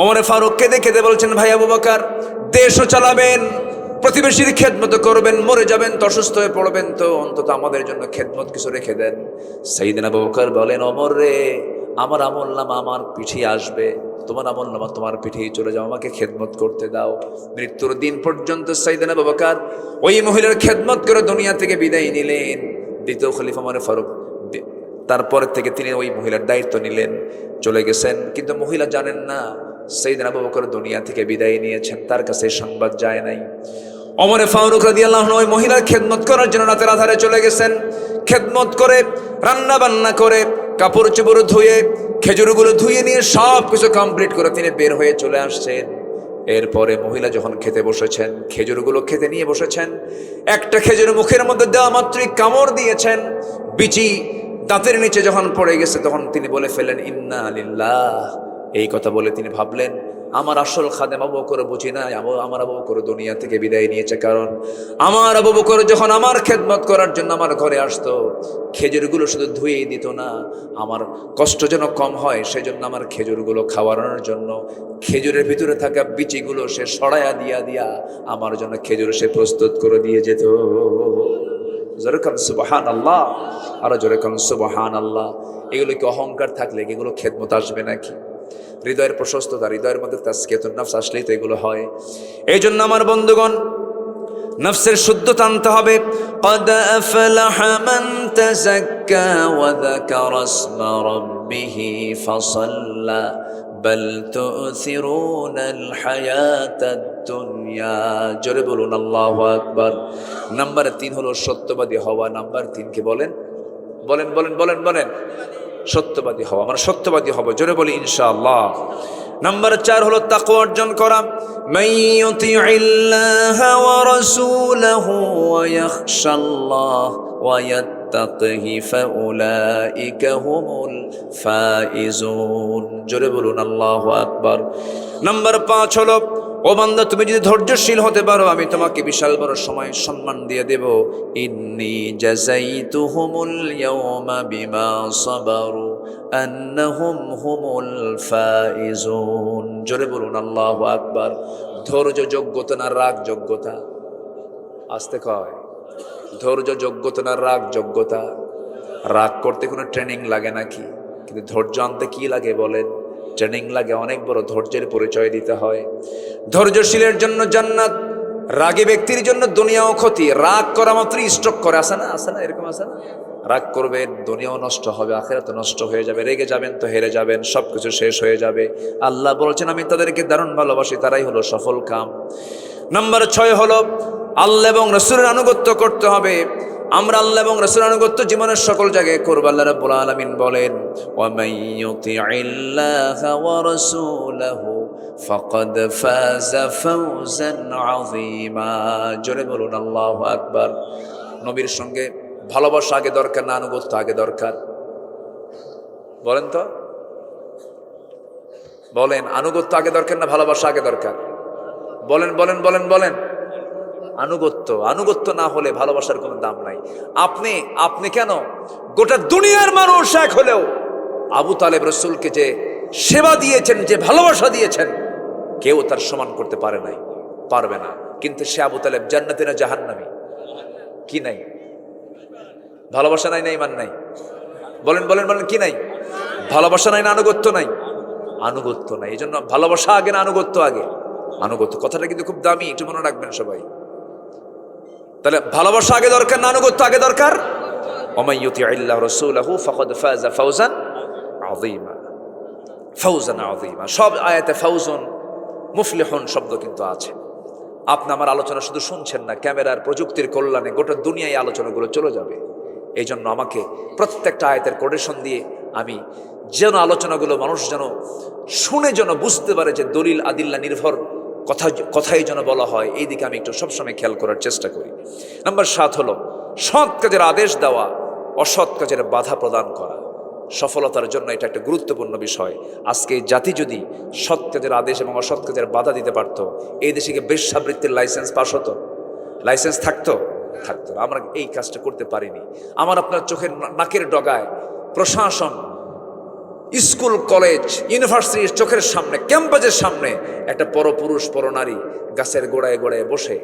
ওমর ফারুক কেঁদে কেঁদে বলছেন, ভাই আবু বকর, দেশও চালাবেন, প্রতিবেশীর খেদমত করবেন, মরে যাবেন তো, অসুস্থ হয়ে পড়বেন তো, অন্তত আমাদের জন্য খেদমত কিছু রেখে দেন। সাইয়েদনা আবু বকর বলেন, ওমর রে, আমার আমলনামা আমার পিঠিয়ে আসবে, তোমার আমলনামা তোমার পিঠিয়ে চলে যাও, আমাকে খেদমত করতে দাও। মৃত্যুর দিন পর্যন্ত সাইয়েদনা আবু বকর ওই মহিলার খেদমত করে দুনিয়া থেকে বিদায় নিলেন। দ্বিতীয় খলিফা ওমর ফারুক তারপরে থেকে তিনি ওই মহিলার দায়িত্ব নিলেন, চলে গেছেন। কিন্তু মহিলা জানেন না সাইয়েদনা আবু বকর দুনিয়া থেকে বিদায় নিয়েছেন, তার কাছে সংবাদ যায় নাই। ওমর ফারুক রাদিয়াল্লাহু আনহু ওই মহিলার খেদমত করার জন্য রাতের আধারে চলে গেছেন। খেদমত করে, রান্না বান্না করে, কাপড় চোপড় ধুয়ে, খেজুরগুলো ধুয়ে নিয়ে সব কিছু কমপ্লিট করে তিনি বের হয়ে চলে আসছেন। এরপরে মহিলা যখন খেতে বসেছেন, খেজুরগুলো খেতে নিয়ে বসেছেন, একটা খেজুর মুখের মধ্যে দেওয়া মাত্রই কামড় দিয়েছেন, বিচি দাঁতের নিচে যখন পড়ে গেছে তখন তিনি বলে ফেলেন, ইন্না লিল্লাহ। এই কথা বলে তিনি ভাবলেন, আমার আসল খাদেম আবু বকর বুঝি না, আমার আবু বকর দুনিয়া থেকে বিদায় নিয়েছে, কারণ আমার আবু বকর যখন আমার খেদমত করার জন্য আমার ঘরে আসতো, খেজুরগুলো শুধু ধুয়েই দিত না, আমার কষ্ট যেন কম হয় সেজন্য আমার খেজুরগুলো খাওয়ানোর জন্য খেজুরের ভিতরে থাকা বিচিগুলো সে সরাইয়া দিয়া আমার জন্য খেজুর সে প্রস্তুত করে দিয়ে যেত। জোরে কান সুবহানাল্লাহ, আরো জোরে কান সুবহানাল্লাহ। এগুলো কি অহংকার থাকলে এগুলো খেদমত আসবে নাকি? হৃদয়ের প্রশস্ততা, হৃদয়ের মধ্যে তাজকিয়াতুন নফস আসলেই তো এগুলো হয়। এই জন্য আমার বন্ধুগণ, নফসের শুদ্ধতা আনতে হবে। قد أفلح من تزكى وذكر اسم ربه فصلى بل تؤثرون الحياة الدنيا। জোরে বলুন আল্লাহু আকবার। নাম্বার 3 হলো সত্যবাদী হওয়া। নাম্বার 3 কি বলেন? বলেন বলেন বলেন বলেন। সত্যবাদী হওয়া, আমরা সত্যবাদী হব, জোরে বলি ইনশাআল্লাহ। নাম্বার 4 হলো তাকওয়া অর্জন করা। মাইয়ুতিইল্লাহা ওয়া রাসূলাহু ওয়া ইয়াখশাল্লাহ ওয়া ইয়াত্তাকিহি ফাউলাইকা হুমুল ফাইজুন। জোরে বলুন আল্লাহু আকবার। নাম্বার 5 হলো, ও বান্দা, তুমি যদি ধৈর্যশীল হতে পারো আমি তোমাকে বিশাল বড় সময় সম্মান দিয়ে দেব। ইন্নী জাযাইতুহুমুল ইয়াওমা বিমা সাবারু আন্নাহুম হুমুল ফাইজুন। জোরে বলুন আল্লাহু আকবার। ধৈর্য যোগ্যতা না রাগ যোগ্যতা? আস্তে কয়। ধৈর্য যোগ্যতা না রাগ যোগ্যতা? রাগ করতে কোনো ট্রেনিং লাগে নাকি? কিন্তু ধৈর্য আনতে কি লাগে বলেন? ট্রেনিং লাগে, অনেক বড় ধৈর্যের পরিচয় দিতে হয়। ধৈর্যশীলের জন্য জান্নাত, রাগী ব্যক্তির জন্য দুনিয়াও ক্ষতি। রাগ করা মাত্রই স্ট্রোক করে, আসে না? আসে না? এরকম আসে না? রাগ করবে, দুনিয়াও নষ্ট হবে, আখিরাতও নষ্ট হয়ে যাবে। রেগে যাবেন তো হেরে যাবেন, সবকিছু শেষ হয়ে যাবে। আল্লাহ বলছেন, আমি তাদেরকে দারুণ ভালোবাসি, তারাই হলো সফল কাম। নাম্বার 6 হলো আল্লাহ এবং রাসূলের আনুগত্য করতে হবে। আমরা আল্লাহ এবং রাসূলের আনুগত্য জীবনের সকল জায়গায় করব। আল্লাহ রাব্বুল আলামিন বলেন, ওয়া মাইয়ুতিইল্লাহা ওয়া রাসূলাহু ফাকাদ ফাযা ফাওজান আযীমা। জোরে বলুন আল্লাহু আকবার। নবীর সঙ্গে ভালোবাসা আগে দরকার না আনুগত্য আগে দরকার? বলেন তো, বলেন, আনুগত্য আগে দরকার না ভালোবাসা আগে দরকার? বলেন বলেন বলেন বলেন। আনুগত্য। আনুগত্য না হলে ভালোবাসার কোনো দাম নাই। আপনি কেন, গোটা দুনিয়ার মানুষ এক হলেও আবু তালেব রাসূলকে যে সেবা দিয়েছেন, যে ভালোবাসা দিয়েছেন, কেউ তার সমান করতে পারে নাই, পারবে না। কিন্তু সে আবু তালেব জান্নাতি না জাহান্নামী? কি নাই? ভালোবাসা নাই না ঈমান নাই? বলেন বলেন বলেন, কি নাই? ভালোবাসা নাই না আনুগত্য নাই? আনুগত্য নাই। এই জন্য ভালোবাসা আগে না আনুগত্য আগে? আনুগত্য। কথাটা কিন্তু খুব দামি, একটু মনে রাখবেন সবাই। তাহলে ভালোবাসা আগে দরকার না আনুগত্য আগে দরকার? ওয়া মাইয়ুতিইল্লাহা ওয়া রাসূলাহু ফাকাদ ফাযা ফাওজান আযীমা। ফাওজান আযীমা। সব আয়াতে ফাউজুন, মুফলিহুন শব্দ কিন্তু আছে। আপনি আমার আলোচনা শুধু শুনছেন না, ক্যামেরার প্রযুক্তির কল্যাণে গোটা দুনিয়ায় আলোচনাগুলো চলে যাবে। এই জন্য আমাকে প্রত্যেকটা আয়াতের কোটেশন দিয়ে আমি যেন আলোচনাগুলো মানুষ যেন শুনে যেন বুঝতে পারে যে দলিল আদিল্লা নির্ভর কথাই যেন বলা হয়, এই দিকে আমি একটু সবসময় খেয়াল করার চেষ্টা করি। নাম্বার 7 হলো সৎ কাজের আদেশ দেওয়া, অসৎ কাজের বাধা প্রদান করা। সফলতার জন্য এটা একটা গুরুত্বপূর্ণ বিষয়। আজকে এই জাতি যদি সৎ কাজের আদেশ এবং অসৎ কাজের বাধা দিতে পারতো, এই দেশে কি বেশ্যাবৃত্তির লাইসেন্স পাস হতো? লাইসেন্স থাকতো? থাকতো। আমরা এই কাজটা করতে পারিনি। আমার আপনার চোখের নাকের ডগায় প্রশাসন, স্কুল, কলেজ, ইউনিভার্সিটির চোখের সামনে, ক্যাম্পাসের সামনে একটা পরপুরুষ পরনারী গাছের গোড়ায় গোড়ায় বসে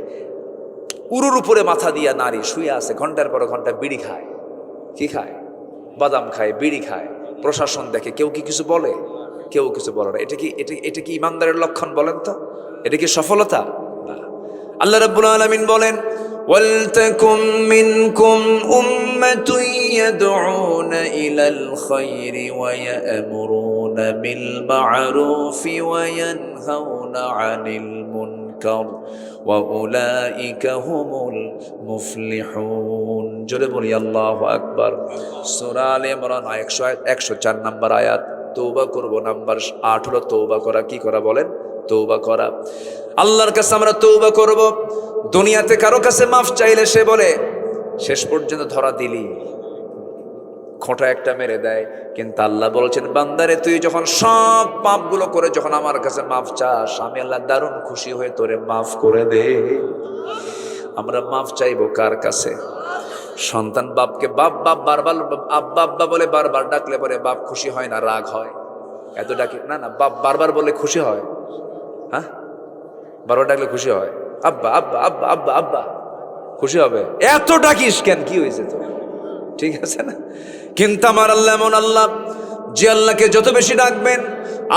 উরুর উপরে মাথা দিয়া নারী শুয়ে আছে, ঘন্টার পর ঘন্টা বিড়ি খায়। কি খায়? বাদাম খায়, বিড়ি খায়। প্রশাসন দেখে, কেউ কি কিছু বলে? কেউ কিছু বলে না। এটা কি ইমানদারের লক্ষণ বলেন তো? এটা কি সফলতা? না। আল্লাহ রাব্বুল আলামিন বলেন, ওয়ালতাকুম মিনকুম উম্মাতুন ইয়াদউনা ইলাল খায়রি ওয়া ইয়া'মুরুনা বিল মা'রুফি ওয়া ইয়ানহাউনা আনিল মুনকার ওয়া উলাইকা হুমুল মুফলিহুন। জোরে বলি আল্লাহু আকবার। সূরা আলে ইমরান 104 নম্বর আয়াত। তওবা করব, নাম্বার 8 হলো তওবা করা। কি করা বলেন? তওবা করা। আল্লাহর কাছে আমরা তওবা করব। দুনিয়াতে কারো কাছে মাফ চাইলে সে বলে, শেষ পর্যন্ত ধরা দিলি, খোঁটা একটা মেরে দেয়। কিন্তু আল্লাহ বলছেন, বান্দারে তুই যখন সব পাপগুলো করে যখন আমার কাছে মাফ চাস, আমি আল্লাহ দারুণ খুশি হয়ে তোরে মাফ করে দে। আমরা মাফ চাইবো কার কাছে? সন্তান বাপকে বাপ বাপ বারবার আব্বা আব্বা বলে বারবার ডাকলে পরে বাপ খুশি হয় না, রাগ হয়? এত ডাকি না, না, বাপ বারবার বলে খুশি হয়। হ্যাঁ, বারবার ডাকলে খুশি হয়। আব্বা আব্বা আব্বা আব্বা আব্বা, খুশি হবে। এত ডাকিস কেন? কি হয়েছে তো? ঠিক আছে না? কিন্তু আমার আল্লাহ এমন আল্লাহ, যে আল্লাহকে যত বেশি ডাকবেন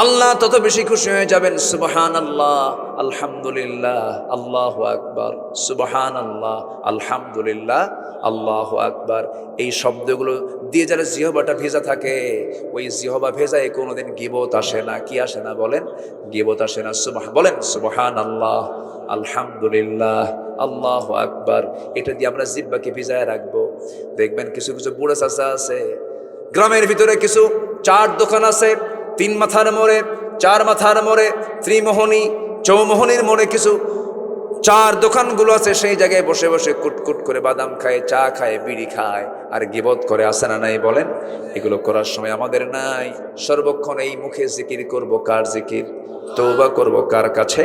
আল্লাহ তত বেশি খুশি হয়ে যাবেন। সুবহানাল্লাহ, আলহামদুলিল্লাহ, আল্লাহু আকবার। সুবহানাল্লাহ, আলহামদুলিল্লাহ, আল্লাহু আকবার। এই শব্দগুলো দিয়ে যারা জিহবাটা ভেজা থাকে, ওই জিহবা ভেজায় কোনোদিন গীবত আসে না। কি আসে না বলেন? গীবত আসে না। বলেন সুবহানাল্লাহ, আলহামদুলিল্লাহ, আল্লাহু আকবার। এটা দিয়ে আমরা জিহ্বাকে ভিজায় রাখবো। দেখবেন কিছু কিছু বুড়া চাচা আছে গ্রামের ভিতরে, কিছু চার দোকান আছে, 3 মাথার মোড়ে, 4 মাথার মোড়ে, ত্রিমোহনী, চৌমোহনীর মোড়ে কিছু 4 দোকানগুলো আছে। সেই জায়গায় বসে বসে কুটকুট করে বাদাম খায়, চা খায়, বিড়ি খায়, আর গীবত করে। আসে না নাই বলেন? এগুলো করার সময় আমাদের নাই। সর্বক্ষণ এই মুখে জিকির করব। কার জিকির? তওবা করব কার কাছে?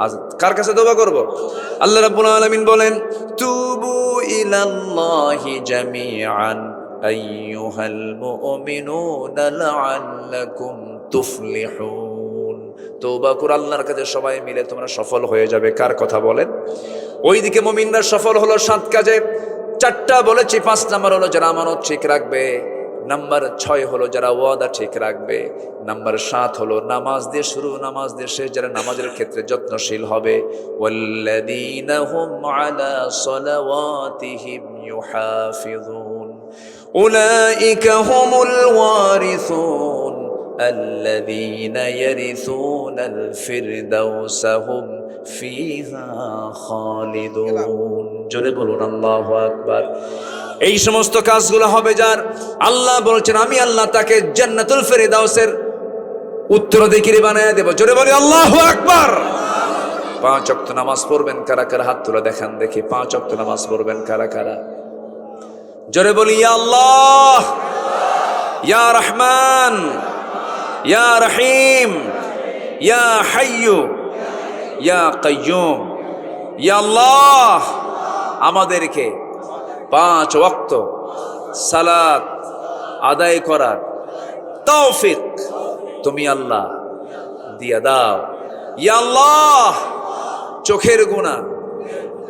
আজ কার কাছে তওবা করব? আল্লাহ রাব্বুল আলামিন বলেন, তুবু ইলাল্লাহি জামিআন আইয়ুহাল মুমিনুনা লাআল্লাকুম তুফলিহুন। তওবা করে আল্লাহর কাছে সবাই মিলে তোমরা সফল হয়ে যাবে। কার কথা বলেন? ওইদিকে মুমিনরা সফল হলো 7 কাজে। 4টা বলেছি। 5 নাম্বার হলো যারা আমানত ঠিক রাখবে। নাম্বার 6 হলো যারা ওয়াদা ঠিক রাখবে। নাম্বার 7 হলো নামাজ দিয়ে শুরু, নামাজ দিয়ে শেষ, যারা নামাজের ক্ষেত্রে যত্নশীল হবে। ওয়াল্লাযীনা হুম আলা সালাওয়াতিহিম ইউহাফিযুন উলাইকা হুমুল ওয়ারিসুন আল্লাযীনা ইয়ারিসুনাল ফিরদাউসা হুম ফিহা খালিদুন। জোরে বলুন আল্লাহু আকবার। এই সমস্ত কাজগুলো হবে যার, আল্লাহ বলছেন আমি আল্লাহ তাকে জান্নাতুল ফিরদাউসের উত্তরাধিকারী বানায় দেব। জোরে বলি আল্লাহু আকবার। 5 ওয়াক্ত নামাজ পড়বেন কারা কারা? হাত তুলে দেখান দেখি। 5 ওয়াক্ত নামাজ পড়বেন কারা কারা? জোরে বলি ইয়া আল্লাহ, ইয়া রহমান, ইয়া রহিম, ইয়া হাইয়্যু, ইয়া কাইয়্যুম। ইয়া আল্লাহ, আমাদেরকে 5 ওয়াক্ত সালাত আদায় করার তৌফিক তুমি আল্লাহ দিয়া দাও। ইয়া আল্লাহ, চোখের গুনাহ,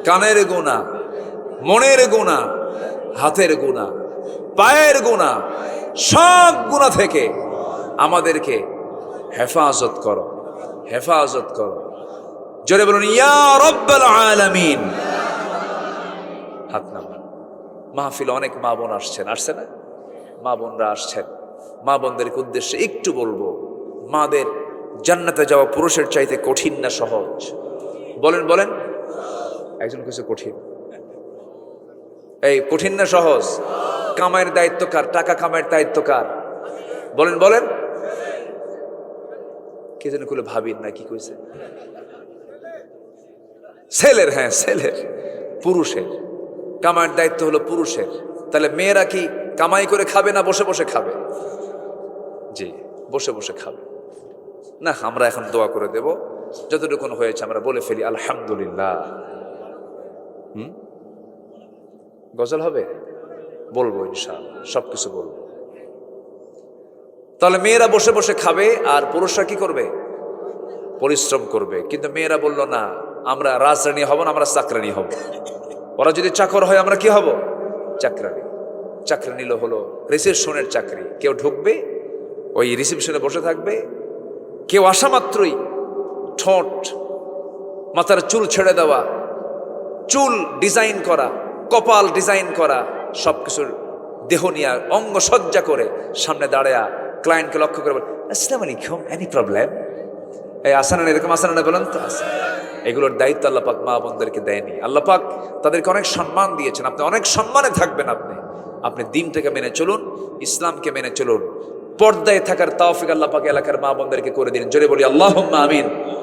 কানের গুনাহ, মনের গুনাহ, হাতের গুনাহ, পায়ের গুনাহ, সব গুনাহ থেকে আমাদেরকে হেফাজত করো, হেফাজত করো। জোরে বলুন ইয়া রাব্বাল আলামিন। হাত নামান। মাহফিলে অনেক মা বোন আসছেন, আসছে না? মা বোনরা আসছেন। মা বোনদেরকে উদ্দেশ্যে একটু বলবো, মাদের জান্নাতে যাওয়া পুরুষের চাইতে কঠিন না সহজ? বলেন বলেন। একজন কিছু কঠিন। এই কঠিন না সহজ? কামাইয়ের দায়িত্ব কার? টাকা কামাইয়ের দায়িত্ব কার? বলেন বলেন। কে যেন খুলে ভাবিন না কি কইছে? ছেলের। হ্যাঁ, ছেলের, পুরুষের। কামাইয়ের দায়িত্ব হলো পুরুষের। তাহলে মেয়েরা কি কামাই করে খাবে না বসে বসে খাবে? জি, বসে বসে খাবে না। আমরা এখন দোয়া করে দেব, যতটুকু হয়েছে আমরা বলে ফেলি আলহামদুলিল্লাহ। গজল হবে? বলবো ইনশাআল্লাহ, সবকিছু বলবো। তাহলে মেয়েরা বসে বসে খাবে আর পুরুষরা কি করবে? পরিশ্রম করবে। কিন্তু মেয়েরা বলল না, আমরা রাজরানী হব না, আমরা চাকরানী হব। ওরা যদি চাকর হয় আমরা কি হব? চাকরানী। চাকরানী হলো রিসেপশনের চাকরি। কেউ ঢুকবে, ওই রিসেপশনে বসে থাকবে, কেউ আসা মাত্রই ঠোঁট, মাথার চুল ছেড়ে দেওয়া, চুল ডিজাইন করা, কপাল ডিজাইন করা, সবকিছুর দেহ নিয়ে অঙ্গ সজ্জা করে সামনে দাঁড়ায়া ক্লায়েন্টকে লক্ষ্য করে বলে, আসসালামু আলাইকুম, এনি প্রবলেম? এই আসান এরকম আসান বলেন তো। এগুলোর দায়িত্ব আল্লাহ পাক মা বোনদেরকে দেয়নি। আল্লাহ পাক তাদেরকে অনেক সম্মান দিয়েছেন। আপনি অনেক সম্মানে থাকবেন। আপনি দিনটাকে মেনে চলুন, ইসলামকে মেনে চলুন, পর্দায় থাকার তৌফিক আল্লাহ পাক এলাকার মা বোনদেরকে করে দিন। জোরে বলি আল্লাহুম্মা আমিন।